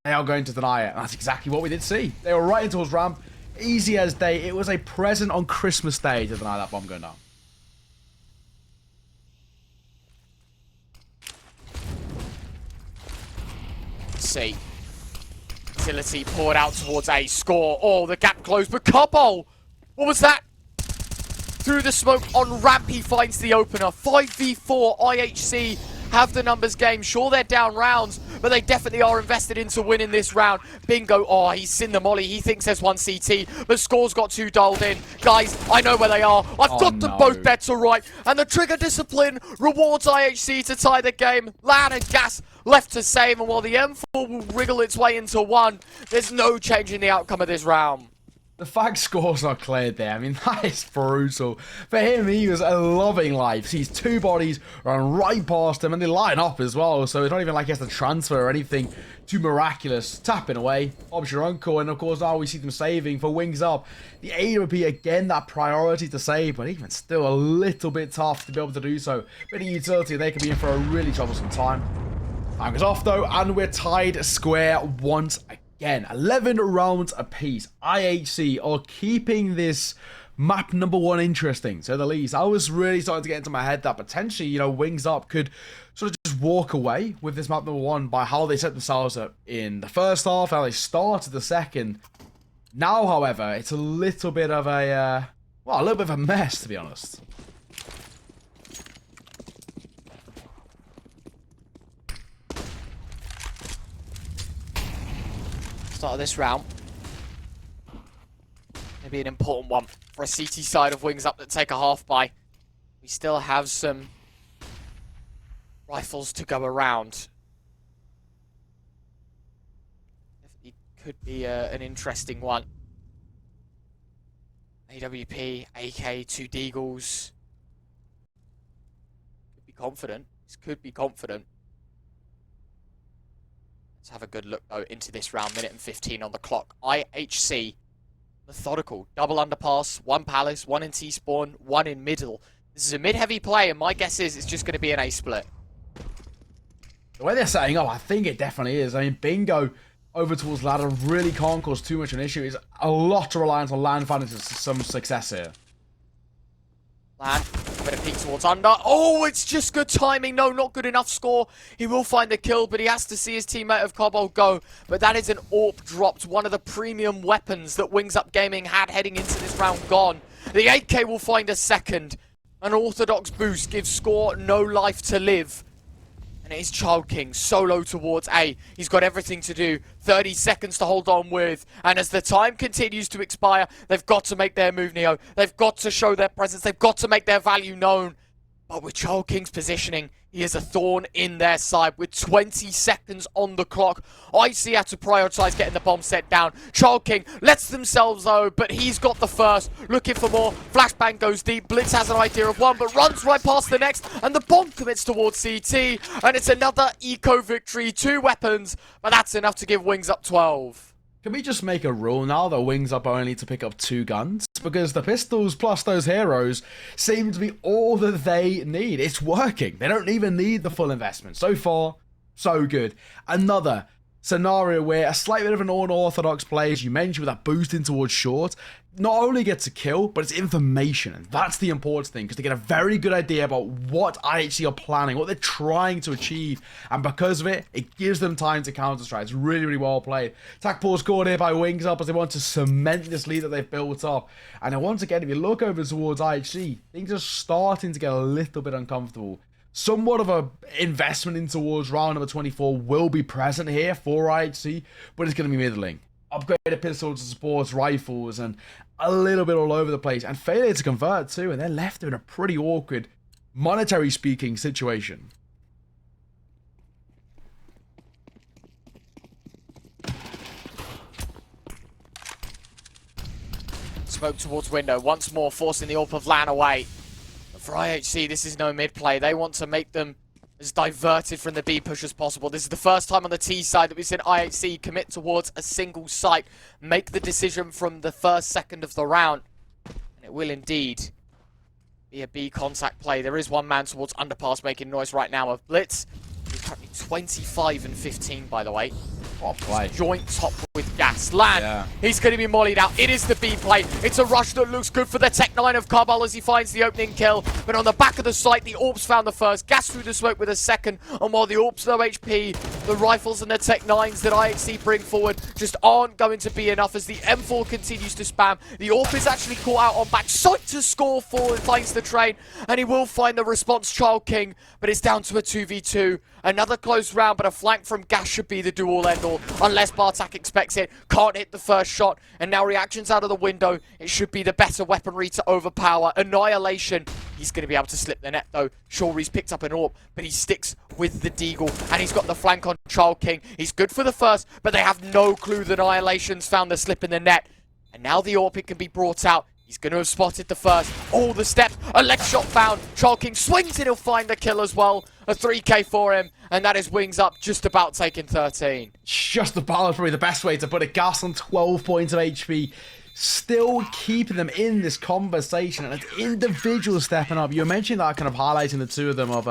they are going to deny it, and that's exactly what we did see. They were right into his ramp. Easy as day. It was a present on Christmas Day to deny that bomb going down. IHC. Facility poured out towards A. Score. Oh, the gap closed, but Cobble! What was that? Through the smoke on ramp, he finds the opener. 5v4, IHC have the numbers game. Sure, they're down rounds, but they definitely are invested into winning this round. Bingo, oh, he's seen the molly. He thinks there's one CT, but Score's got two dialed in. Guys, I know where they are. I've got them both bets all right. And the trigger discipline rewards IHC to tie the game. Lan and Gas left to save, and while the M4 will wriggle its way into one, there's no change in the outcome of this round. The fact Score's not cleared there, I mean, that is brutal. For him, he was loving life. Sees two bodies run right past him, and they line up as well, so it's not even like he has to transfer or anything too miraculous. Tapping away, Bob's your uncle, and of course now we see them saving for Wings Up. The AWP, again, that priority to save, but even still a little bit tough to be able to do so. Bit of utility, they could be in for a really troublesome time. Time goes off though, and we're tied square once again. 11 rounds apiece. IHC are keeping this map number one interesting, to the least. I was really starting to get into my head that potentially, you know, Wings Up could sort of just walk away with this map number one by how they set themselves up in the first half, how they started the second. Now, however, it's a little bit of a, well, a little bit of a mess, to be honest. Start of this round. Maybe an important one for a CT side of Wings Up that take a half by. We still have some rifles to go around. Definitely could be an interesting one. AWP, AK, two Deagles. Could be confident. This could be confident. Let's have a good look, though, into this round. Minute and 15 on the clock. IHC, methodical. Double underpass, one Palace, one in T-spawn, one in middle. This is a mid-heavy play, and my guess is it's just going to be an A split. The way they're setting up, I think it definitely is. I mean, Bingo over towards ladder really can't cause too much of an issue. It's a lot of reliance on Lan finding some success here. Lan, a bit of peek towards under. Oh, it's just good timing. No, not good enough score. He will find the kill, but he has to see his teammate of Cobble go. But that is an AWP dropped. One of the premium weapons that Wings Up Gaming had heading into this round gone. The 8K will find a second. An orthodox boost gives Score no life to live. And it is Child King solo towards A. He's got everything to do. 30 seconds to hold on with. And as the time continues to expire, they've got to make their move, Neo. They've got to show their presence. They've got to make their value known. But with Child King's positioning, he is a thorn in their side. With 20 seconds on the clock, IHC had to prioritize getting the bomb set down. Child King lets themselves though, but he's got the first. Looking for more. Flashbang goes deep. Blitz has an idea of one, but runs right past the next. And the bomb commits towards CT. And it's another eco victory. 2 weapons, but that's enough to give Wings Up 12. Can we just make a rule now that Wings Up only to pick up 2 guns? Because the pistols plus those heroes seem to be all that they need. It's working. They don't even need the full investment. So far, so good. Another scenario where a slight bit of an unorthodox play, as you mentioned, with that boosting towards short, not only gets a kill, but it's information. And that's the important thing, because they get a very good idea about what IHC are planning, what they're trying to achieve. And because of it, it gives them time to counter-strike. It's really, really well played. Attack pause scored here by Wings Up as they want to cement this lead that they've built up. And once again, if you look over towards IHC, things are starting to get a little bit uncomfortable. Somewhat of a investment in towards round number 24 will be present here for IHC, but it's going to be middling. Upgraded pistols to support rifles and a little bit all over the place, and failure to convert too, and they're left in a pretty awkward, monetary speaking, situation. Smoke towards window, once more forcing the AWP of Lan away. But for IHC, this is no mid-play. They want to make them as diverted from the B push as possible. This is the first time on the T side that we've seen IHC commit towards a single site, make the decision from the first second of the round. And it will indeed be a B contact play. There is one man towards underpass making noise right now of Blitz. He's currently 25 and 15, by the way. What play? Joint top with Gas. Lan, he's going to be mollied out. It is the B play. It's a rush that looks good for the Tech 9 of Carbal as he finds the opening kill. But on the back of the site, the AWPs found the first. Gas through the smoke with a second. And while the AWPs, low HP, The rifles and the Tech 9s that IHC bring forward just aren't going to be enough as the M4 continues to spam. The AWP is actually caught out on back. Sight to score for and finds the train, and he will find the response, Child King, but it's down to a 2v2. Another close round, but a flank from Gas should be the do-all end-all, unless Bartak expects it. Can't hit the first shot, and now reactions out of the window. It should be the better weaponry to overpower. Annihilation. He's going to be able to slip the net, though. Shawry's picked up an AWP, but he sticks with the Deagle, and he's got the flank on Child King. He's good for the first, but they have no clue that Annihilation's found the slip in the net. And now the AWP can be brought out. He's going to have spotted the first. All the steps. A leg shot found. Child King swings it. He'll find the kill as well. A 3k for him. And that is Wings Up just about taking 13. Just about probably the best way to put it. Gas on 12 points of HP. Still keeping them in this conversation. And it's individuals stepping up. You mentioned that kind of highlighting the two of them of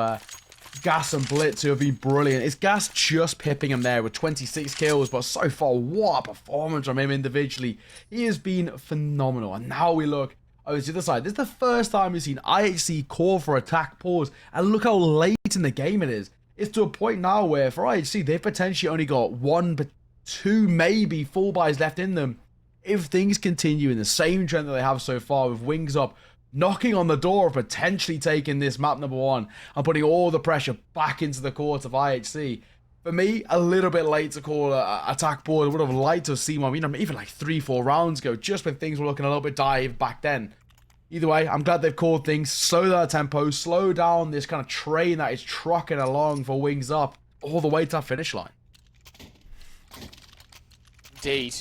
Gas and Blitz, who have been brilliant. It's Gas just pipping him there with 26 kills, but so far, what a performance from him individually. He has been phenomenal. And now we look over to the other side. This is the first time we've seen IHC call for attack pause, and look how late in the game it is. It's to a point now where for IHC, they've potentially only got 1, but 2, maybe full buys left in them. If things continue in the same trend that they have so far with Wings Up, knocking on the door of potentially taking this map number 1 and putting all the pressure back into the court of IHC. For me, a little bit late to call attack board. I would have liked to have seen one, even like 3-4 rounds ago, just when things were looking a little bit dive back then. Either way, I'm glad they've called things, slow down the tempo, slow down this kind of train that is trucking along for Wings Up all the way to that finish line. Indeed.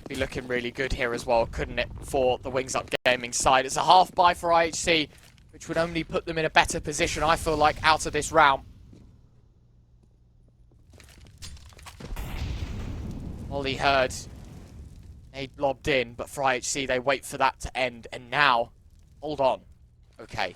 Be looking really good here as well, couldn't it, for the Wings Up Gaming side. It's a half buy for IHC, which would only put them in a better position, I feel like, out of this round. Ollie heard. They lobbed in, but for IHC, they wait for that to end. And now, hold on. Okay.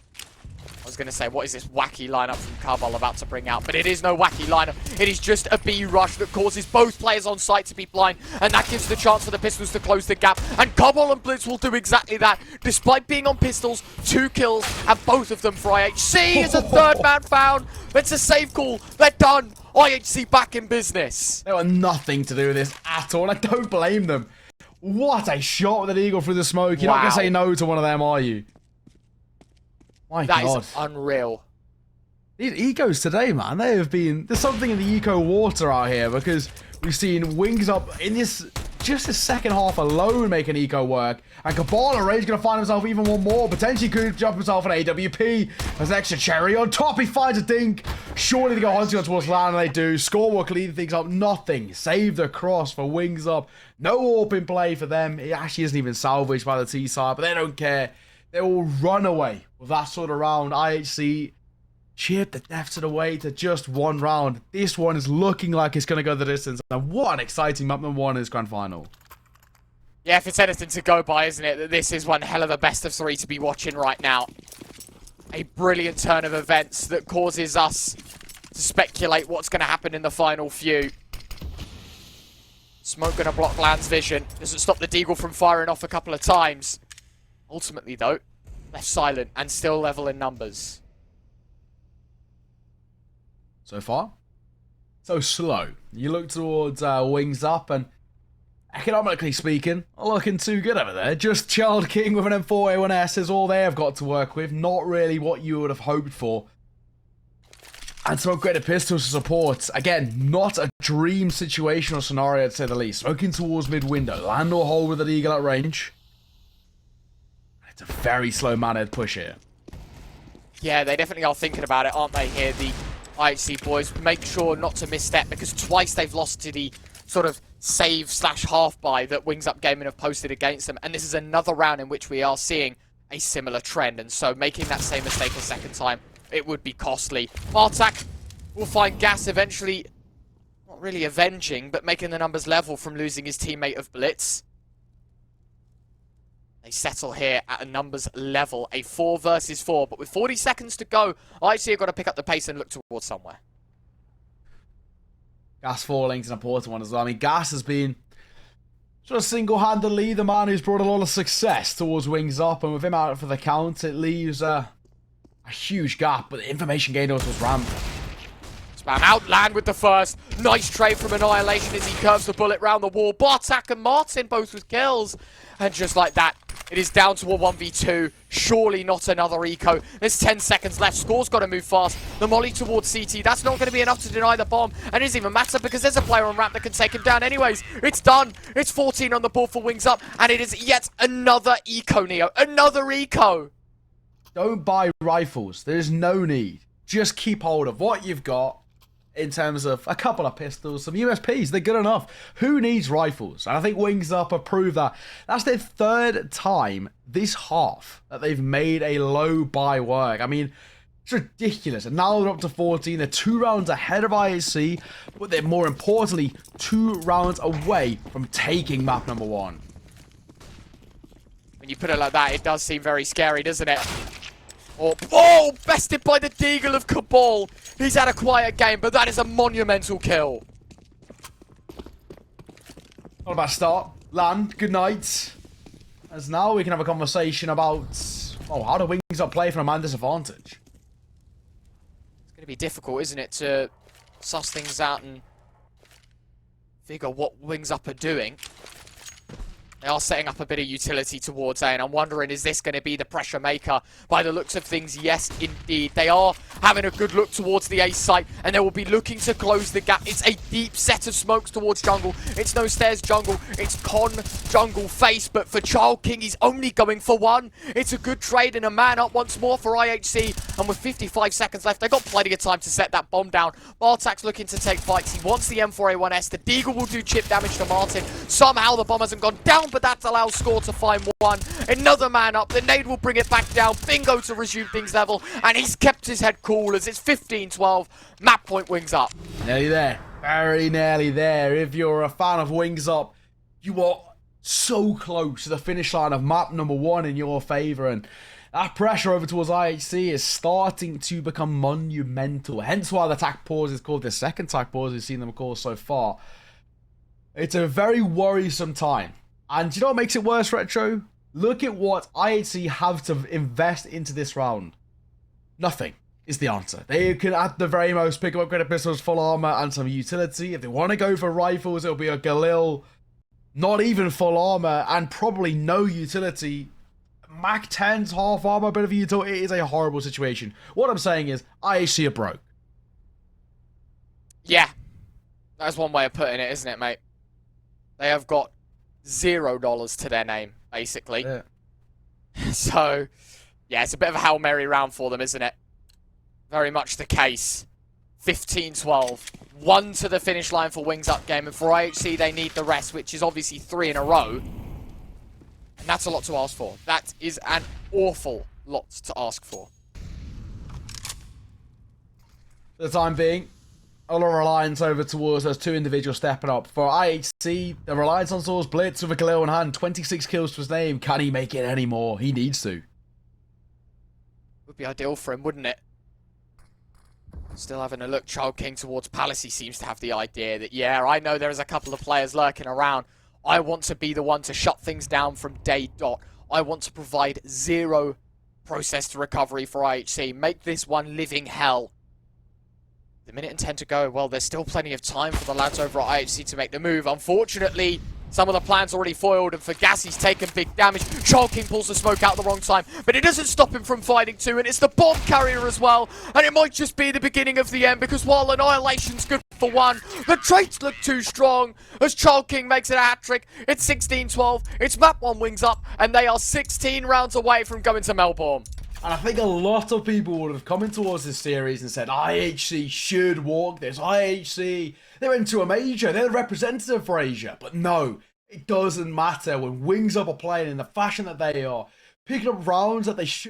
I was going to say, what is this wacky lineup from Carball about to bring out? But it is no wacky lineup. It is just a B rush that causes both players on site to be blind. And that gives the chance for the Pistols to close the gap. And Carball and Blitz will do exactly that. Despite being on Pistols, 2 kills, and both of them for IHC is a third man found. It's a save call. They're done. IHC back in business. They were nothing to do with this at all. I don't blame them. What a shot with an Eagle through the smoke. You're not going to say no to one of them, are you? My God. That is unreal. These ecos today, man, they have been... There's something in the eco water out here because we've seen Wings Up in this... Just the second half alone make an eco work. And Cabal Rage going to find himself even one more. Potentially could jump himself an AWP. There's an extra cherry on top. He finds a dink. Surely they go hunting on towards land, and they do. Scorewalk leading things up. Nothing. Save the cross for Wings Up. No AWP in play for them. It actually isn't even salvaged by the T side, but they don't care. They will run away with that sort of round. IHC chip the deaths of the way to just one round. This one is looking like it's going to go the distance. And what an exciting map number 1 in this grand final. Yeah, if it's anything to go by, isn't it, that this is one hell of a best of 3 to be watching right now. A brilliant turn of events that causes us to speculate what's going to happen in the final few. Smoke going to block Land's vision. Doesn't stop the Deagle from firing off a couple of times. Ultimately, though, left silent and still level in numbers. So far, so slow. You look towards Wings Up, and economically speaking, not looking too good over there. Just Child King with an M4A1S is all they have got to work with. Not really what you would have hoped for. And Smoke greater pistols to support. Again, not a dream situational scenario to say the least. Smoking towards mid-window. Land or hold with an Eagle at range. It's a very slow-mannered push here. Yeah, they definitely are thinking about it, aren't they, here, the IHC boys? Make sure not to misstep, because twice they've lost to the sort of save/half-buy that Wings Up Gaming have posted against them. And this is another round in which we are seeing a similar trend. And so making that same mistake a second time, it would be costly. Bartak will find Gas eventually, not really avenging, but making the numbers level from losing his teammate of Blitz. They settle here at a numbers level, a 4 versus 4. But with 40 seconds to go, IHC have got to pick up the pace and look towards somewhere. Gas falling is an important one as well. I mean, Gas has been sort of single-handedly the man who's brought a lot of success towards Wings Up. And with him out for the count, it leaves a a huge gap, but the information gained also was rampant. Spam outland with the first. Nice trade from Annihilation as he curves the bullet round the wall. Bartak and Martin both with kills. And just like that, it is down to a 1v2. Surely not another eco. There's 10 seconds left. Score's got to move fast. The molly towards CT. That's not going to be enough to deny the bomb. And it doesn't even matter because there's a player on ramp that can take him down anyways. It's done. It's 14 on the board for Wings Up. And it is yet another eco, Neo. Another eco. Don't buy rifles. There's no need. Just keep hold of what you've got. In terms of a couple of pistols, some USPs, they're good enough. Who needs rifles? And I think Wings Up have proved that. That's their third time this half that they've made a low buy work. I mean, it's ridiculous. And now they're up to 14. They're 2 rounds ahead of IHC, but they're more importantly 2 rounds away from taking map number 1. When you put it like that, it does seem very scary, doesn't it? Oh, bested by the Deagle of Cabal. He's had a quiet game, but that is a monumental kill. Not a bad start. Land, good night. As now we can have a conversation about, oh, how do Wings Up play from a man disadvantage? It's going to be difficult, isn't it, to suss things out and figure what Wings Up are doing. They are setting up a bit of utility towards A, and I'm wondering, is this going to be the pressure maker? By the looks of things, yes, indeed. They are having a good look towards the A site, and they will be looking to close the gap. It's a deep set of smokes towards jungle. It's no stairs jungle. It's con jungle face, but for Child King, he's only going for 1. It's a good trade and a man up once more for IHC, and with 55 seconds left, they've got plenty of time to set that bomb down. Bartak's looking to take fights. He wants the M4A1S. The Deagle will do chip damage to Martin. Somehow the bomb hasn't gone down, but that allows Score to find 1. Another man up. The nade will bring it back down. Bingo to resume things level. And he's kept his head cool as it's 15-12. Map point Wings Up. Nearly there. Very nearly there. If you're a fan of Wings Up, you are so close to the finish line of map number 1 in your favour. And that pressure over towards IHC is starting to become monumental. Hence why the attack pause is called the second attack pause we've seen them call so far. It's a very worrisome time. And do you know what makes it worse, Retro? Look at what IHC have to invest into this round. Nothing is the answer. They can, at the very most, pick up upgraded pistols, full armor, and some utility. If they want to go for rifles, it'll be a Galil, not even full armor, and probably no utility. Mac 10's half armor, bit of utility. It is a horrible situation. What I'm saying is, IHC are broke. Yeah. That's one way of putting it, isn't it, mate? They have got $0 to their name, basically. Yeah. So, yeah, it's a bit of a Hail Mary round for them, isn't it? Very much the case. 15-12. 1 to the finish line for Wings Up game, and for IHC they need the rest, which is obviously 3 in a row. And that's a lot to ask for. That is an awful lot to ask for. For the time being, a lot of reliance over towards those 2 individuals stepping up. For IHC, the reliance on Source Blitz with a Galil in hand, 26 kills to his name. Can he make it anymore? He needs to. Would be ideal for him, wouldn't it? Still having a look, Child King towards Palace. He seems to have the idea that, yeah, I know there's a couple of players lurking around. I want to be the one to shut things down from day dot. I want to provide 0 process to recovery for IHC. Make this one living hell. The minute and 10 to go. Well, there's still plenty of time for the lads over at IHC to make the move. Unfortunately, some of the plans already foiled, and for Gas, he's taken big damage. Child King pulls the smoke out at the wrong time, but it doesn't stop him from fighting too, and it's the bomb carrier as well, and it might just be the beginning of the end, because while Annihilation's good for 1, the traits look too strong, as Child King makes it a hat-trick. It's 16-12, it's map 1 Wings Up, and they are 16 rounds away from going to Melbourne. And I think a lot of people would have come in towards this series and said, IHC should walk this. IHC, they went to a major. They're the representative for Asia. But no, it doesn't matter when Wings Up are playing in the fashion that they are, picking up rounds that they should